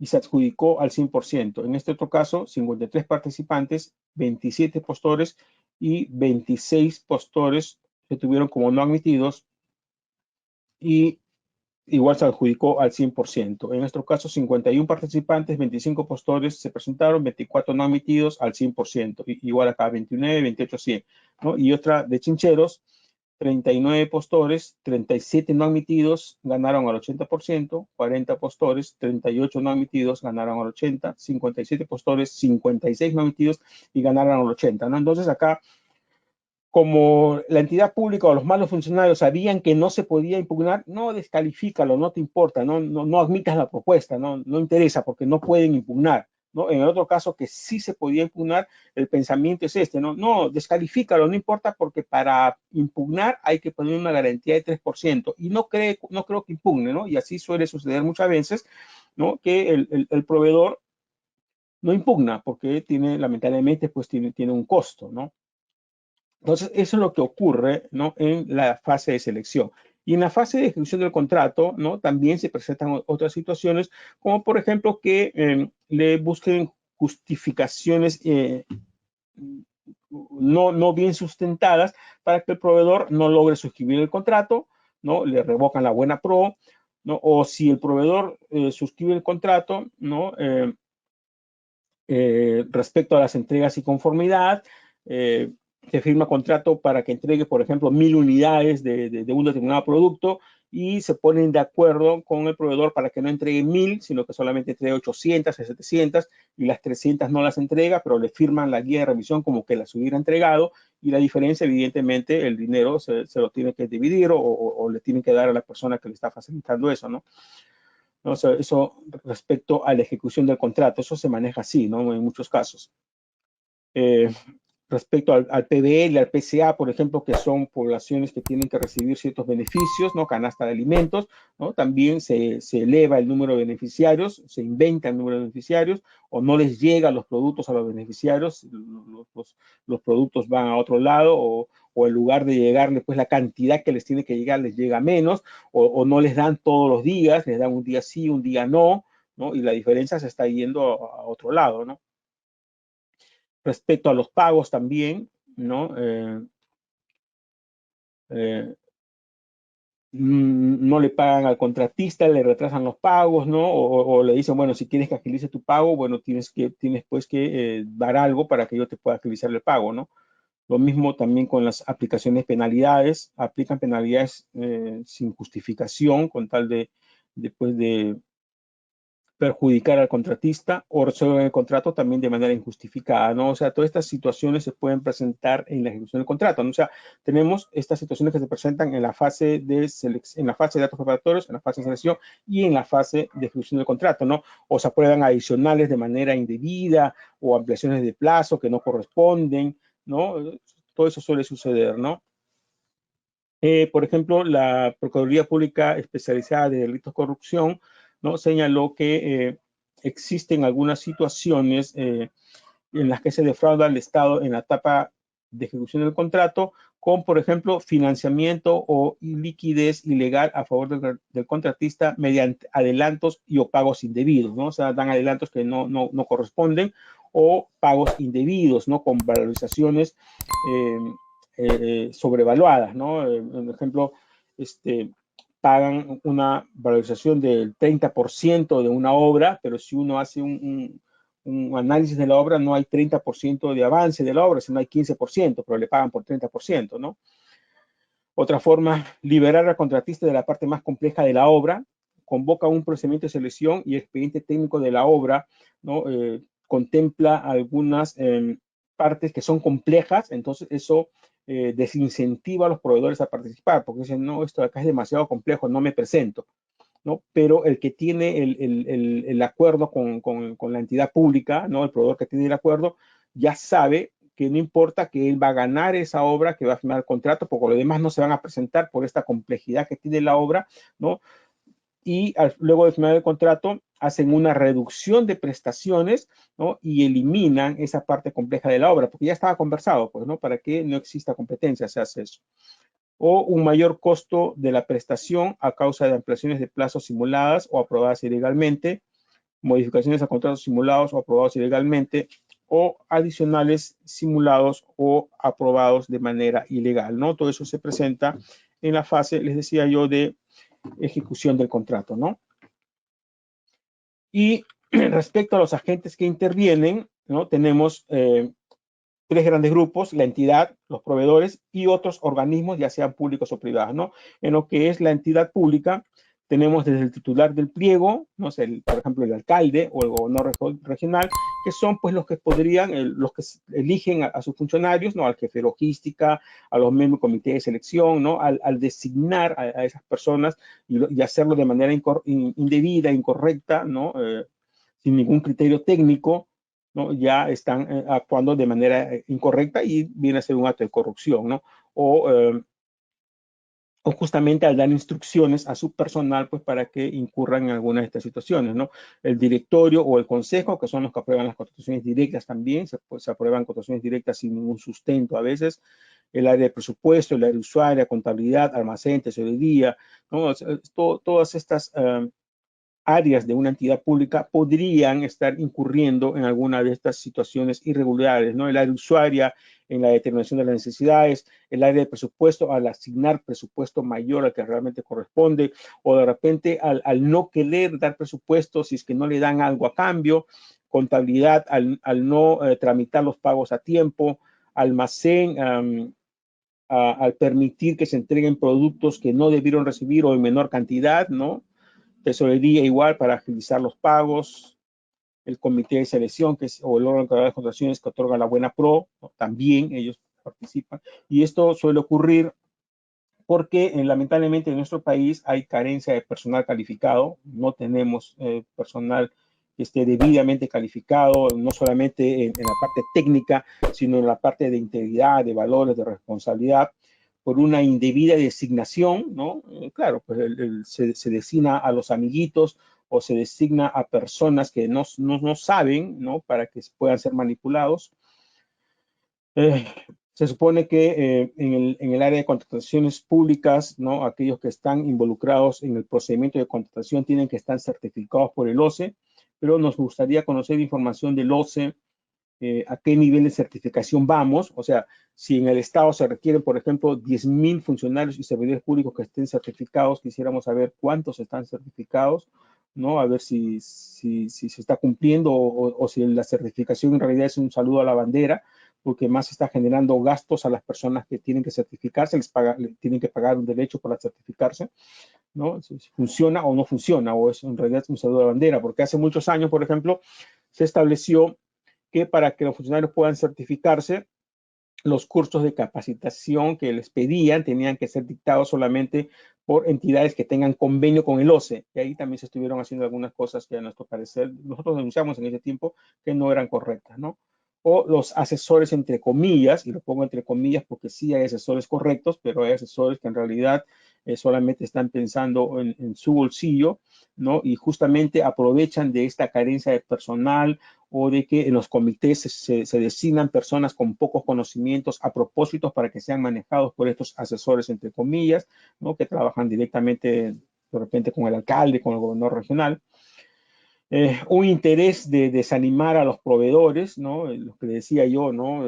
y se adjudicó al 100%. En este otro caso, 53 participantes, 27 postores y 26 postores se tuvieron como no admitidos y igual se adjudicó al 100%. En nuestro caso, 51 participantes, 25 postores se presentaron, 24 no admitidos al 100%. Igual acá, 29, 28, 100. ¿No? Y otra de Chincheros, 39 postores, 37 no admitidos, ganaron al 80%, 40 postores, 38 no admitidos, ganaron al 80%, 57 postores, 56 no admitidos y ganaron al 80%, ¿no? Entonces acá, como la entidad pública o los malos funcionarios sabían que no se podía impugnar, no descalifícalo, no te importa, no admitas la propuesta, no interesa porque no pueden impugnar, ¿no? En el otro caso que sí se podía impugnar, el pensamiento es no, descalifícalo, no importa porque para impugnar hay que poner una garantía de 3% y no creo que impugne, ¿no? Y así suele suceder muchas veces, ¿no? Que el proveedor no impugna porque lamentablemente, pues tiene un costo, ¿no? Entonces, eso es lo que ocurre, ¿no? En la fase de selección. Y en la fase de ejecución del contrato, ¿no? También se presentan otras situaciones, como por ejemplo que le busquen justificaciones no bien sustentadas para que el proveedor no logre suscribir el contrato, ¿no? Le revocan la buena pro, ¿no? O si el proveedor suscribe el contrato, ¿no? Respecto a las entregas y conformidad, se firma contrato para que entregue, por ejemplo, 1000 unidades de un determinado producto y se ponen de acuerdo con el proveedor para que no entregue 1000, sino que solamente entregue 800 o 700 y las 300 no las entrega, pero le firman la guía de revisión como que las hubiera entregado y la diferencia, evidentemente, el dinero se lo tiene que dividir o le tienen que dar a la persona que le está facilitando eso, ¿no? ¿No? Eso respecto a la ejecución del contrato, eso se maneja así, ¿no? En muchos casos. Eh, respecto al PBL, al PCA, por ejemplo, que son poblaciones que tienen que recibir ciertos beneficios, ¿no? Canasta de alimentos, ¿no? También se eleva el número de beneficiarios, se inventa el número de beneficiarios, o no les llegan los productos a los beneficiarios, los productos van a otro lado, o en lugar de llegarles, pues la cantidad que les tiene que llegar les llega menos, o no les dan todos los días, les dan un día sí, un día no, ¿no? Y la diferencia se está yendo a otro lado, ¿no? Respecto a los pagos también, ¿no? Eh, no le pagan al contratista, le retrasan los pagos, ¿no? O le dicen, bueno, si quieres que agilice tu pago, bueno, tienes pues que dar algo para que yo te pueda agilizar el pago, ¿no? Lo mismo también con las aplicaciones penalidades, aplican penalidades sin justificación con tal pues de perjudicar al contratista o resuelven el contrato también de manera injustificada, ¿no? O sea, todas estas situaciones se pueden presentar en la ejecución del contrato, ¿no? O sea, tenemos estas situaciones que se presentan en la fase de selección, en la fase de datos preparatorios, en la fase de selección y en la fase de ejecución del contrato, ¿no? O se aprueban adicionales de manera indebida o ampliaciones de plazo que no corresponden, ¿no? Todo eso suele suceder, ¿no? Por ejemplo, la Procuraduría Pública Especializada de Delitos de Corrupción, ¿no? Señaló que existen algunas situaciones en las que se defrauda al Estado en la etapa de ejecución del contrato con, por ejemplo, financiamiento o liquidez ilegal a favor del contratista mediante adelantos y o pagos indebidos, ¿no? O sea, dan adelantos que no corresponden o pagos indebidos, ¿no? Con valorizaciones sobrevaluadas, ¿no? Por ejemplo, pagan una valorización del 30% de una obra, pero si uno hace un análisis de la obra, no hay 30% de avance de la obra, sino hay 15%, pero le pagan por 30%, ¿no? Otra forma, liberar al contratista de la parte más compleja de la obra, convoca un procedimiento de selección y expediente técnico de la obra, ¿no? Contempla algunas partes que son complejas, entonces eso desincentiva a los proveedores a participar, porque dicen, no, esto acá es demasiado complejo, no me presento, ¿no? Pero el que tiene el acuerdo con la entidad pública, ¿no? El proveedor que tiene el acuerdo, ya sabe que no importa que él va a ganar esa obra, que va a firmar el contrato, porque los demás no se van a presentar por esta complejidad que tiene la obra, ¿no? Y luego de firmar el contrato, hacen una reducción de prestaciones, ¿no? Y eliminan esa parte compleja de la obra, porque ya estaba conversado, pues, ¿no? Para que no exista competencia, se hace eso. O un mayor costo de la prestación a causa de ampliaciones de plazos simuladas o aprobadas ilegalmente, modificaciones a contratos simulados o aprobados ilegalmente, o adicionales simulados o aprobados de manera ilegal, ¿no? Todo eso se presenta en la fase, les decía yo, de ejecución del contrato, ¿no? Y respecto a los agentes que intervienen, ¿no? Tenemos tres grandes grupos, la entidad, los proveedores y otros organismos, ya sean públicos o privados, ¿no? En lo que es la entidad pública, tenemos desde el titular del pliego, no sé, por ejemplo, el alcalde o el gobernador regional, que son pues los que podrían, los que eligen a sus funcionarios, ¿no? Al jefe de logística, a los miembros del comité de selección, ¿no? Al designar a esas personas y hacerlo de manera indebida, incorrecta, ¿no? Sin ningún criterio técnico, ¿no? Ya están actuando de manera incorrecta y viene a ser un acto de corrupción, ¿no? O o justamente al dar instrucciones a su personal, pues para que incurran en algunas de estas situaciones, ¿no? El directorio o el consejo, que son los que aprueban las contrataciones directas también, pues, se aprueban contrataciones directas sin ningún sustento a veces, el área de presupuesto, el área de usuaria, contabilidad, almacén, tesorería, ¿no? Todas estas áreas de una entidad pública podrían estar incurriendo en alguna de estas situaciones irregulares, ¿no? El área usuaria en la determinación de las necesidades, el área de presupuesto al asignar presupuesto mayor al que realmente corresponde, o de repente al no querer dar presupuesto si es que no le dan algo a cambio, contabilidad al no tramitar los pagos a tiempo, almacén al permitir que se entreguen productos que no debieron recibir o en menor cantidad, ¿no? Tesorería igual para agilizar los pagos, el comité de selección que es, o el órgano de contrataciones que otorga la buena pro, ¿no? También ellos participan. Y esto suele ocurrir porque lamentablemente en nuestro país hay carencia de personal calificado, no tenemos personal que esté debidamente calificado, no solamente en la parte técnica, sino en la parte de integridad, de valores, de responsabilidad, por una indebida designación, ¿no? Claro, pues se designa a los amiguitos o se designa a personas que no saben, ¿no? Para que puedan ser manipulados. Eh, Se supone que en el área de contrataciones públicas, ¿no? Aquellos que están involucrados en el procedimiento de contratación tienen que estar certificados por el OCE, pero nos gustaría conocer información del OCE, a qué nivel de certificación vamos, o sea, si en el Estado se requieren, por ejemplo, 10.000 funcionarios y servidores públicos que estén certificados, quisiéramos saber cuántos están certificados, ¿no? A ver si se está cumpliendo o si la certificación en realidad es un saludo a la bandera, porque más está generando gastos a las personas que tienen que certificarse, tienen que pagar un derecho para certificarse, ¿no? Si funciona o no funciona, o es en realidad un saludo a la bandera, porque hace muchos años, por ejemplo, se estableció que para que los funcionarios puedan certificarse, los cursos de capacitación que les pedían tenían que ser dictados solamente por entidades que tengan convenio con el OCE. Y ahí también se estuvieron haciendo algunas cosas que a nuestro parecer, nosotros denunciamos en ese tiempo que no eran correctas, ¿no? O los asesores entre comillas, y lo pongo entre comillas porque sí hay asesores correctos, pero hay asesores que en realidad solamente están pensando en su bolsillo, ¿no? Y justamente aprovechan de esta carencia de personal o de que en los comités se designan personas con pocos conocimientos a propósito para que sean manejados por estos asesores, entre comillas, ¿no? Que trabajan directamente de repente con el alcalde, con el gobernador regional. Un interés de desanimar a los proveedores, ¿no? Lo que decía yo, ¿no?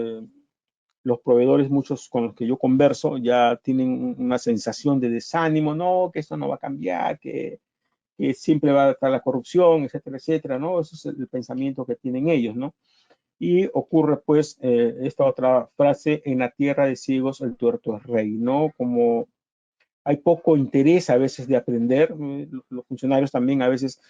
Los proveedores, muchos con los que yo converso, ya tienen una sensación de desánimo, no, que esto no va a cambiar, que siempre va a estar la corrupción, etcétera, etcétera, ¿no? Ese es el pensamiento que tienen ellos, ¿no? Y ocurre pues esta otra frase, en la tierra de ciegos el tuerto es rey, ¿no? Como hay poco interés a veces de aprender, los funcionarios también a veces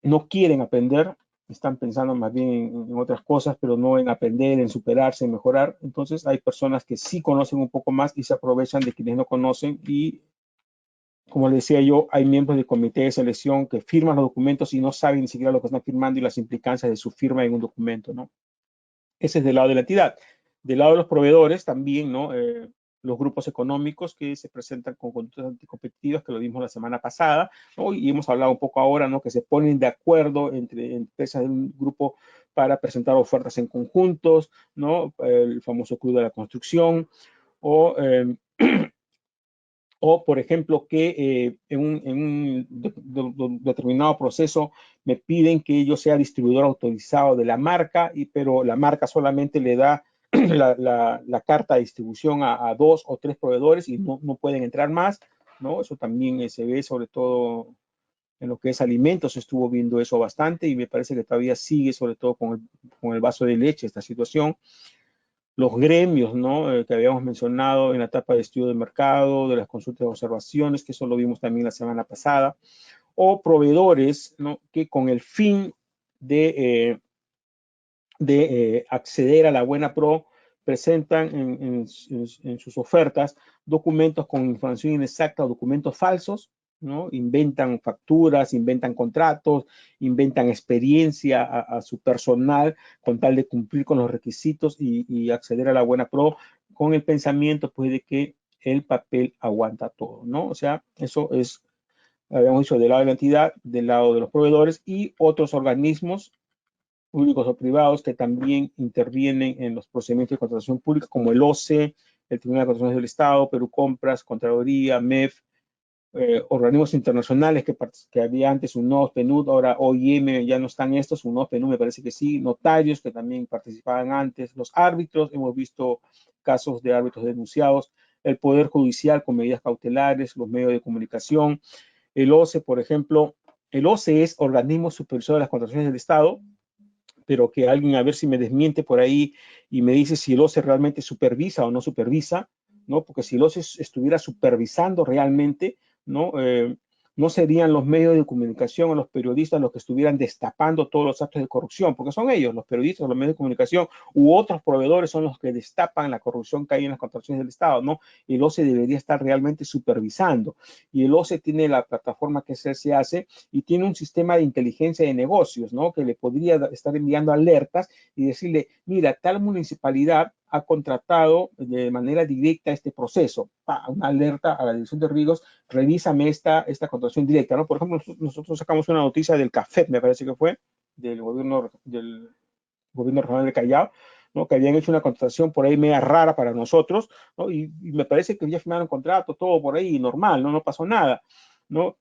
no quieren aprender, están pensando más bien en otras cosas, pero no en aprender, en superarse, en mejorar. Entonces hay personas que sí conocen un poco más y se aprovechan de quienes no conocen y como les decía yo, hay miembros del comité de selección que firman los documentos y no saben ni siquiera lo que están firmando y las implicancias de su firma en un documento, ¿no? Ese es del lado de la entidad. Del lado de los proveedores también, ¿no? Los grupos económicos que se presentan con conductas anticompetitivas, que lo vimos la semana pasada, ¿no? Y hemos hablado un poco ahora, ¿no? Que se ponen de acuerdo entre empresas de un grupo para presentar ofertas en conjuntos, ¿no? El famoso club de la construcción, o por ejemplo, que en un determinado proceso me piden que yo sea distribuidor autorizado de la marca, pero la marca solamente le da la carta de distribución a 2 o 3 proveedores y no pueden entrar más, ¿no? Eso también se ve sobre todo en lo que es alimentos, se estuvo viendo eso bastante y me parece que todavía sigue sobre todo con el vaso de leche esta situación. Los gremios, ¿no? Que habíamos mencionado en la etapa de estudio de mercado, de las consultas de observaciones, que eso lo vimos también la semana pasada, o proveedores, ¿no? Que con el fin de acceder a la buena pro presentan en sus ofertas documentos con información inexacta o documentos falsos, ¿no? Inventan facturas, inventan contratos, inventan experiencia a su personal con tal de cumplir con los requisitos y acceder a la buena pro con el pensamiento pues de que el papel aguanta todo, ¿no? O sea, eso es, habíamos dicho, del lado de la entidad, del lado de los proveedores y otros organismos públicos o privados que también intervienen en los procedimientos de contratación pública, como el OCE, el Tribunal de Contrataciones del Estado, Perú Compras, Contraloría, MEF, organismos internacionales que había antes, UNOS, PNUD, ahora OIM, ya no están estos, UNOS, PNUD me parece que sí, notarios que también participaban antes, los árbitros, hemos visto casos de árbitros denunciados, el Poder Judicial con medidas cautelares, los medios de comunicación, el OCE, por ejemplo, el OCE es Organismo Supervisor de las Contrataciones del Estado, pero que alguien a ver si me desmiente por ahí y me dice si el OCE realmente supervisa o no supervisa, ¿no? Porque si el OCE estuviera supervisando realmente, ¿no? No serían los medios de comunicación o los periodistas los que estuvieran destapando todos los actos de corrupción, porque son ellos, los periodistas, los medios de comunicación u otros proveedores son los que destapan la corrupción que hay en las contrataciones del Estado, ¿no? El OCE debería estar realmente supervisando. Y el OCE tiene la plataforma que se hace y tiene un sistema de inteligencia de negocios, ¿no? Que le podría estar enviando alertas y decirle, mira, tal municipalidad ha contratado de manera directa este proceso. Una alerta a la Dirección de Riesgos, revísame esta contratación directa, ¿no? Por ejemplo, nosotros sacamos una noticia del CAFET, me parece que fue, del gobierno regional de Callao, ¿no? Que habían hecho una contratación por ahí media rara para nosotros, ¿no? Y me parece que ya firmaron contrato, todo por ahí, normal, ¿no? No pasó nada, ¿no?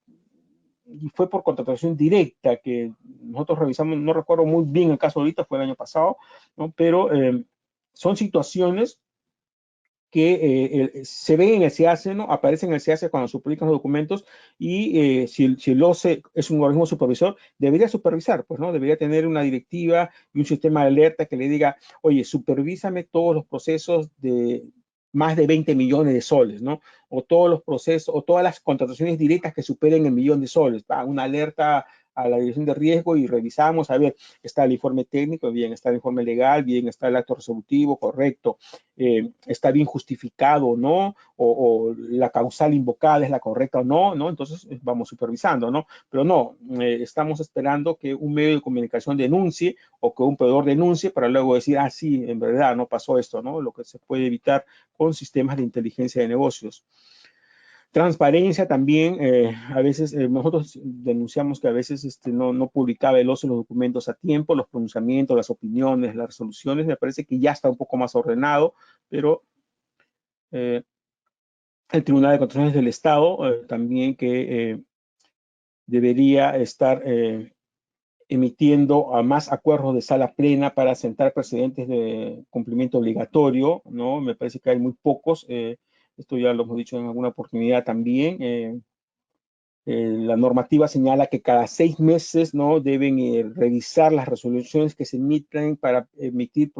Y fue por contratación directa que nosotros revisamos, no recuerdo muy bien el caso ahorita, fue el año pasado, ¿no? Pero son situaciones que se ven en el SEACE, ¿no? Aparecen en el SEACE cuando se publican los documentos y si el OCE es un organismo supervisor, debería supervisar, pues, ¿no? Debería tener una directiva y un sistema de alerta que le diga, oye, supervísame todos los procesos de más de 20 millones de soles, ¿no? O todos los procesos, o todas las contrataciones directas que superen el millón de soles. Una alerta a la dirección de riesgo y revisamos, a ver, está el informe técnico, bien, está el informe legal, bien, está el acto resolutivo, correcto, está bien justificado o no, o la causal invocada es la correcta o no, ¿no? Entonces vamos supervisando, ¿no? Pero no, estamos esperando que un medio de comunicación denuncie o que un proveedor denuncie para luego decir, ah, sí, en verdad no pasó esto, ¿no? Lo que se puede evitar con sistemas de inteligencia de negocios. Transparencia también, a veces nosotros denunciamos que a veces no publicaba el OCE los documentos a tiempo, los pronunciamientos, las opiniones, las resoluciones, me parece que ya está un poco más ordenado, pero el Tribunal de Contrataciones del Estado también que debería estar emitiendo a más acuerdos de sala plena para sentar precedentes de cumplimiento obligatorio, ¿no? Me parece que hay muy pocos, esto ya lo hemos dicho en alguna oportunidad también, la normativa señala que cada 6 meses, ¿no? Deben revisar las resoluciones que se emiten para emitir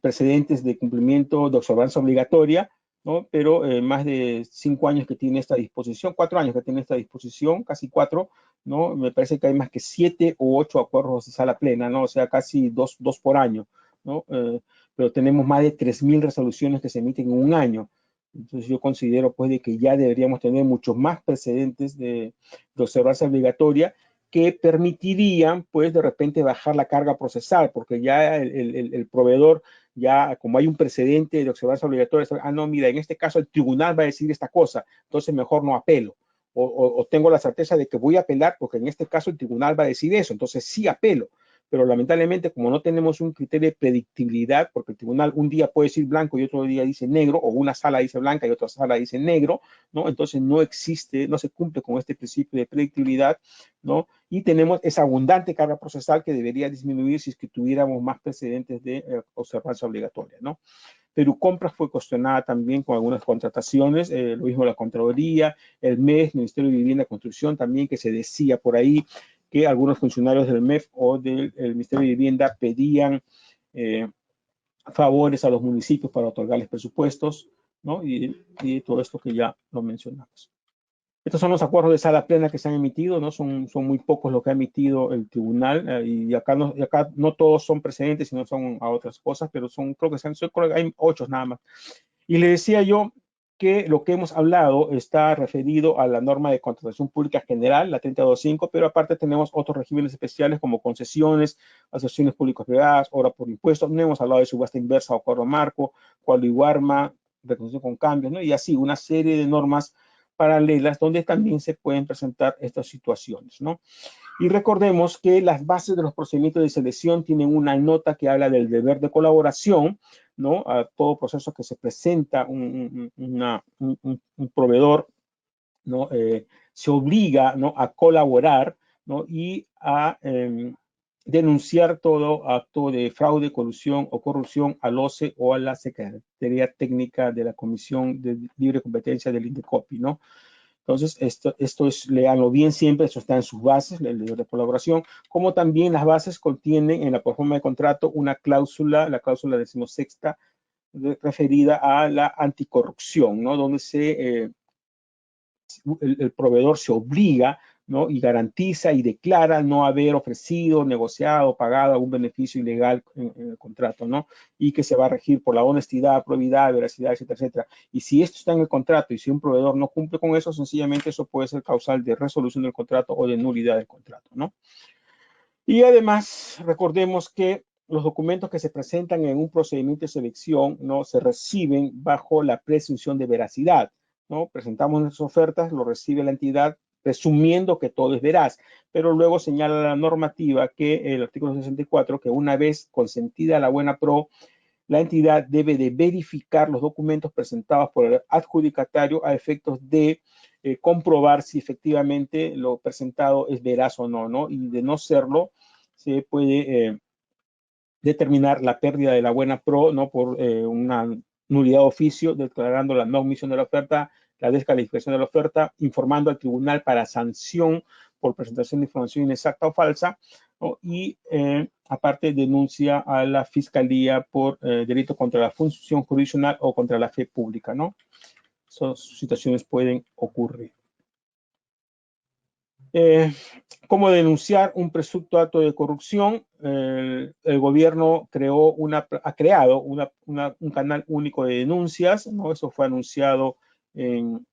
precedentes de cumplimiento de observancia obligatoria, ¿no? Pero más de 5 años que tiene esta disposición, 4 años que tiene esta disposición, casi 4, ¿no? Me parece que hay más que 7 u 8 acuerdos de sala plena, ¿no? O sea, casi dos por año, ¿no? Pero tenemos más de 3.000 resoluciones que se emiten en un año. Entonces yo considero pues de que ya deberíamos tener muchos más precedentes de observancia obligatoria que permitirían pues de repente bajar la carga procesal, porque ya el proveedor, ya como hay un precedente de observancia obligatoria, no, mira, en este caso el tribunal va a decir esta cosa, entonces mejor no apelo. O tengo la certeza de que voy a apelar porque en este caso el tribunal va a decir eso, entonces sí apelo. Pero lamentablemente, como no tenemos un criterio de predictibilidad, porque el tribunal un día puede decir blanco y otro día dice negro, o una sala dice blanca y otra sala dice negro, ¿no? Entonces no existe, no se cumple con este principio de predictibilidad, ¿no? Y tenemos esa abundante carga procesal que debería disminuir si es que tuviéramos más precedentes de observancia obligatoria, ¿no? Perú Compras fue cuestionada también con algunas contrataciones, lo mismo la Contraloría, el MEF, Ministerio de Vivienda y Construcción también, que se decía por ahí que algunos funcionarios del MEF o del Ministerio de Vivienda pedían favores a los municipios para otorgarles presupuestos, ¿no? Y todo esto que ya lo mencionamos. Estos son los acuerdos de sala plena que se han emitido, ¿no? Son muy pocos los que ha emitido el tribunal y acá no todos son precedentes, sino son a otras cosas, pero creo que hay 8 nada más. Y le decía yo, que lo que hemos hablado está referido a la norma de contratación pública general, la 3025, pero aparte tenemos otros regímenes especiales como concesiones, asociaciones públicas-privadas, obra por impuestos. No hemos hablado de subasta inversa o acuerdo marco, cual iguarma, reconocimiento con cambios, ¿no? Y así una serie de normas paralelas donde también se pueden presentar estas situaciones, ¿no? Y recordemos que las bases de los procedimientos de selección tienen una nota que habla del deber de colaboración, ¿no? A todo proceso que se presenta un proveedor, ¿no? Se obliga, ¿no? A colaborar, ¿no? Y a denunciar todo acto de fraude, colusión o corrupción al OCE o a la Secretaría Técnica de la Comisión de Libre Competencia del INDECOPI, ¿no? Entonces, esto es, léanlo bien siempre, eso está en sus bases, el deber de colaboración, como también las bases contienen en la proforma de contrato una cláusula, la cláusula 16ª, referida a la anticorrupción, ¿no? Donde el proveedor se obliga, ¿no? Y garantiza y declara no haber ofrecido, negociado, pagado algún beneficio ilegal en el contrato, ¿no? Y que se va a regir por la honestidad, probidad, veracidad, etcétera, etcétera. Y si esto está en el contrato y si un proveedor no cumple con eso, sencillamente eso puede ser causal de resolución del contrato o de nulidad del contrato, ¿no? Y además, recordemos que los documentos que se presentan en un procedimiento de selección, ¿no? Se reciben bajo la presunción de veracidad, ¿no? Presentamos nuestras ofertas, lo recibe la entidad presumiendo que todo es veraz, pero luego señala la normativa que el artículo 64, que una vez consentida la buena pro, la entidad debe de verificar los documentos presentados por el adjudicatario a efectos de comprobar si efectivamente lo presentado es veraz o no, ¿no? Y de no serlo, se puede determinar la pérdida de la buena pro, ¿no? Por una nulidad de oficio, declarando la no omisión de la oferta, la descalificación de la oferta, informando al tribunal para sanción por presentación de información inexacta o falsa, ¿no? Y aparte denuncia a la fiscalía por delito contra la función jurisdiccional o contra la fe pública, ¿no? Esas situaciones pueden ocurrir. ¿Cómo denunciar un presunto acto de corrupción? El gobierno ha creado un canal único de denuncias, ¿no? Eso fue anunciado en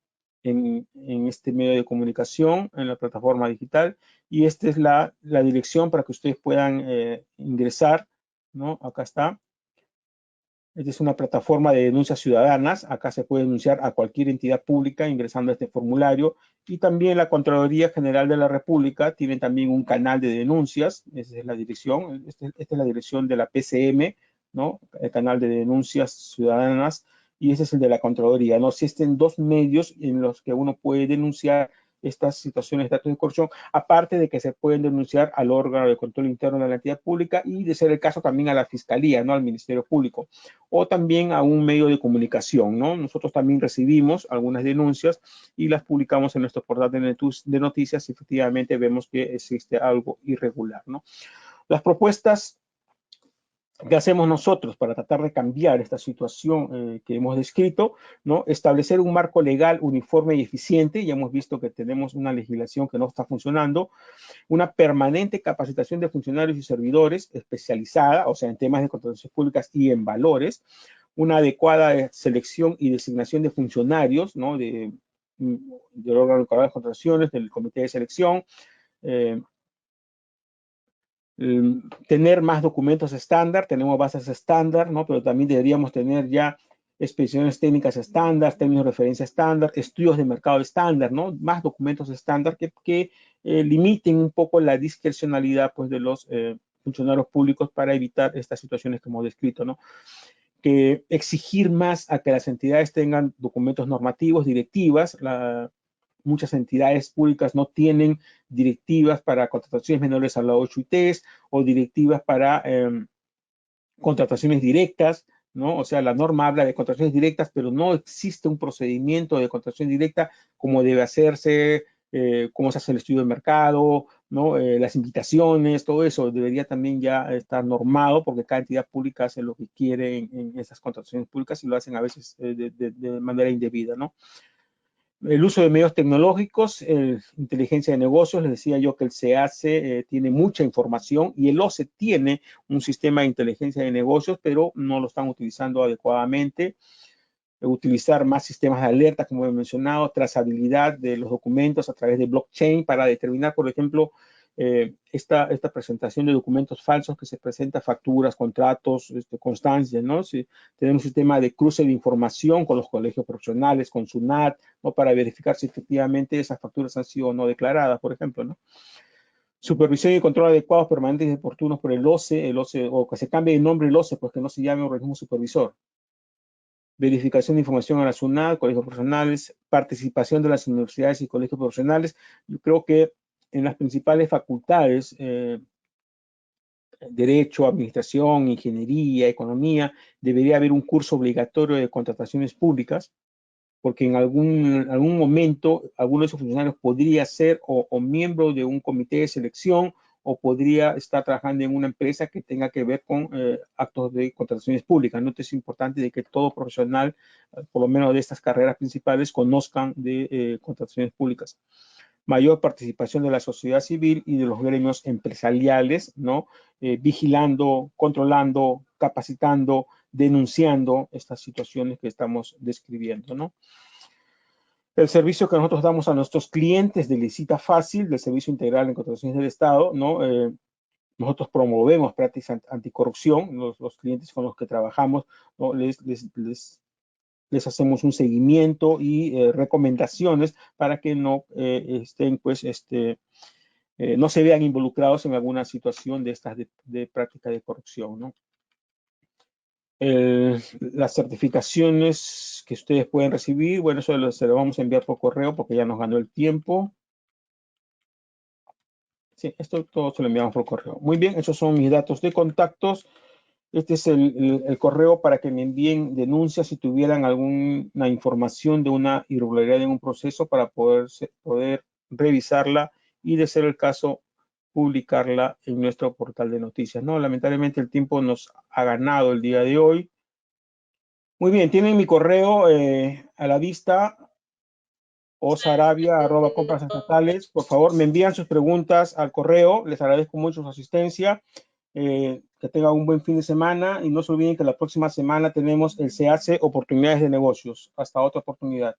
este medio de comunicación, en la plataforma digital, y esta es la dirección para que ustedes puedan ingresar, ¿no? Acá está. Esta es una plataforma de denuncias ciudadanas. Acá se puede denunciar a cualquier entidad pública ingresando a este formulario. Y también la Contraloría General de la República tiene también un canal de denuncias. Esa es la dirección. Esta es la dirección de la PCM, ¿no? El canal de denuncias ciudadanas. Y ese es el de la Contraloría, ¿no? Existen dos medios en los que uno puede denunciar estas situaciones de actos de corrupción, aparte de que se pueden denunciar al órgano de control interno de la entidad pública y, de ser el caso, también a la Fiscalía, ¿no? Al Ministerio Público, o también a un medio de comunicación, ¿no? Nosotros también recibimos algunas denuncias y las publicamos en nuestro portal de noticias y efectivamente vemos que existe algo irregular, ¿no? Las propuestas que hacemos nosotros para tratar de cambiar esta situación que hemos descrito, ¿no? Establecer un marco legal uniforme y eficiente. Ya hemos visto que tenemos una legislación que no está funcionando. Una permanente capacitación de funcionarios y servidores especializada, o sea, en temas de contrataciones públicas y en valores. Una adecuada selección y designación de funcionarios, ¿no? Del órgano de contrataciones, del comité de selección. Tener más documentos estándar, tenemos bases estándar, ¿no? Pero también deberíamos tener ya especificaciones técnicas estándar, términos de referencia estándar, estudios de mercado estándar, ¿no? Más documentos estándar que limiten un poco la discrecionalidad, pues, de los funcionarios públicos para evitar estas situaciones que hemos descrito, ¿no? Que exigir más a que las entidades tengan documentos normativos, directivas. Muchas entidades públicas no tienen directivas para contrataciones menores a la 8 ITs o directivas para contrataciones directas, ¿no? O sea, la norma habla de contrataciones directas, pero no existe un procedimiento de contratación directa como debe hacerse, cómo se hace el estudio de mercado, ¿no? Las invitaciones, todo eso debería también ya estar normado porque cada entidad pública hace lo que quiere en esas contrataciones públicas y lo hacen a veces de manera indebida, ¿no? El uso de medios tecnológicos, inteligencia de negocios, les decía yo que el SEACE tiene mucha información y el OCE tiene un sistema de inteligencia de negocios, pero no lo están utilizando adecuadamente. utilizar más sistemas de alerta, como he mencionado, trazabilidad de los documentos a través de blockchain para determinar, por ejemplo, esta presentación de documentos falsos que se presenta, facturas, contratos, constancias, ¿no? Si tenemos un sistema de cruce de información con los colegios profesionales, con SUNAT, ¿no? Para verificar si efectivamente esas facturas han sido o no declaradas, por ejemplo, ¿no? Supervisión y control adecuados, permanentes y oportunos por el OCE, o que se cambie de nombre el OCE, pues que no se llame organismo supervisor. Verificación de información a la SUNAT, colegios profesionales, participación de las universidades y colegios profesionales. Yo creo que en las principales facultades, Derecho, Administración, Ingeniería, Economía, debería haber un curso obligatorio de contrataciones públicas, porque en algún momento alguno de esos funcionarios podría ser o miembro de un comité de selección o podría estar trabajando en una empresa que tenga que ver con actos de contrataciones públicas. ¿No? Entonces es importante de que todo profesional, por lo menos de estas carreras principales, conozcan de contrataciones públicas. Mayor participación de la sociedad civil y de los gremios empresariales, ¿no? Vigilando, controlando, capacitando, denunciando estas situaciones que estamos describiendo, ¿no? El servicio que nosotros damos a nuestros clientes de Licita Fácil, del Servicio Integral en Contrataciones del Estado, ¿no? Nosotros promovemos prácticas anticorrupción, los clientes con los que trabajamos, ¿no? Les hacemos un seguimiento y recomendaciones para que no estén, pues, no se vean involucrados en alguna situación de estas de práctica de corrupción, ¿no? Las certificaciones que ustedes pueden recibir, bueno, eso se lo vamos a enviar por correo porque ya nos ganó el tiempo. Sí, esto todo se lo enviamos por correo. Muy bien, esos son mis datos de contactos. Este es el correo para que me envíen denuncias si tuvieran alguna información de una irregularidad en un proceso para poder revisarla y, de ser el caso, publicarla en nuestro portal de noticias, ¿no? Lamentablemente el tiempo nos ha ganado el día de hoy. Muy bien, tienen mi correo a la vista, osarabia@comprasestatales. Por favor, me envían sus preguntas al correo. Les agradezco mucho su asistencia. Que tengan un buen fin de semana y no se olviden que la próxima semana tenemos el CAC Oportunidades de Negocios. Hasta otra oportunidad.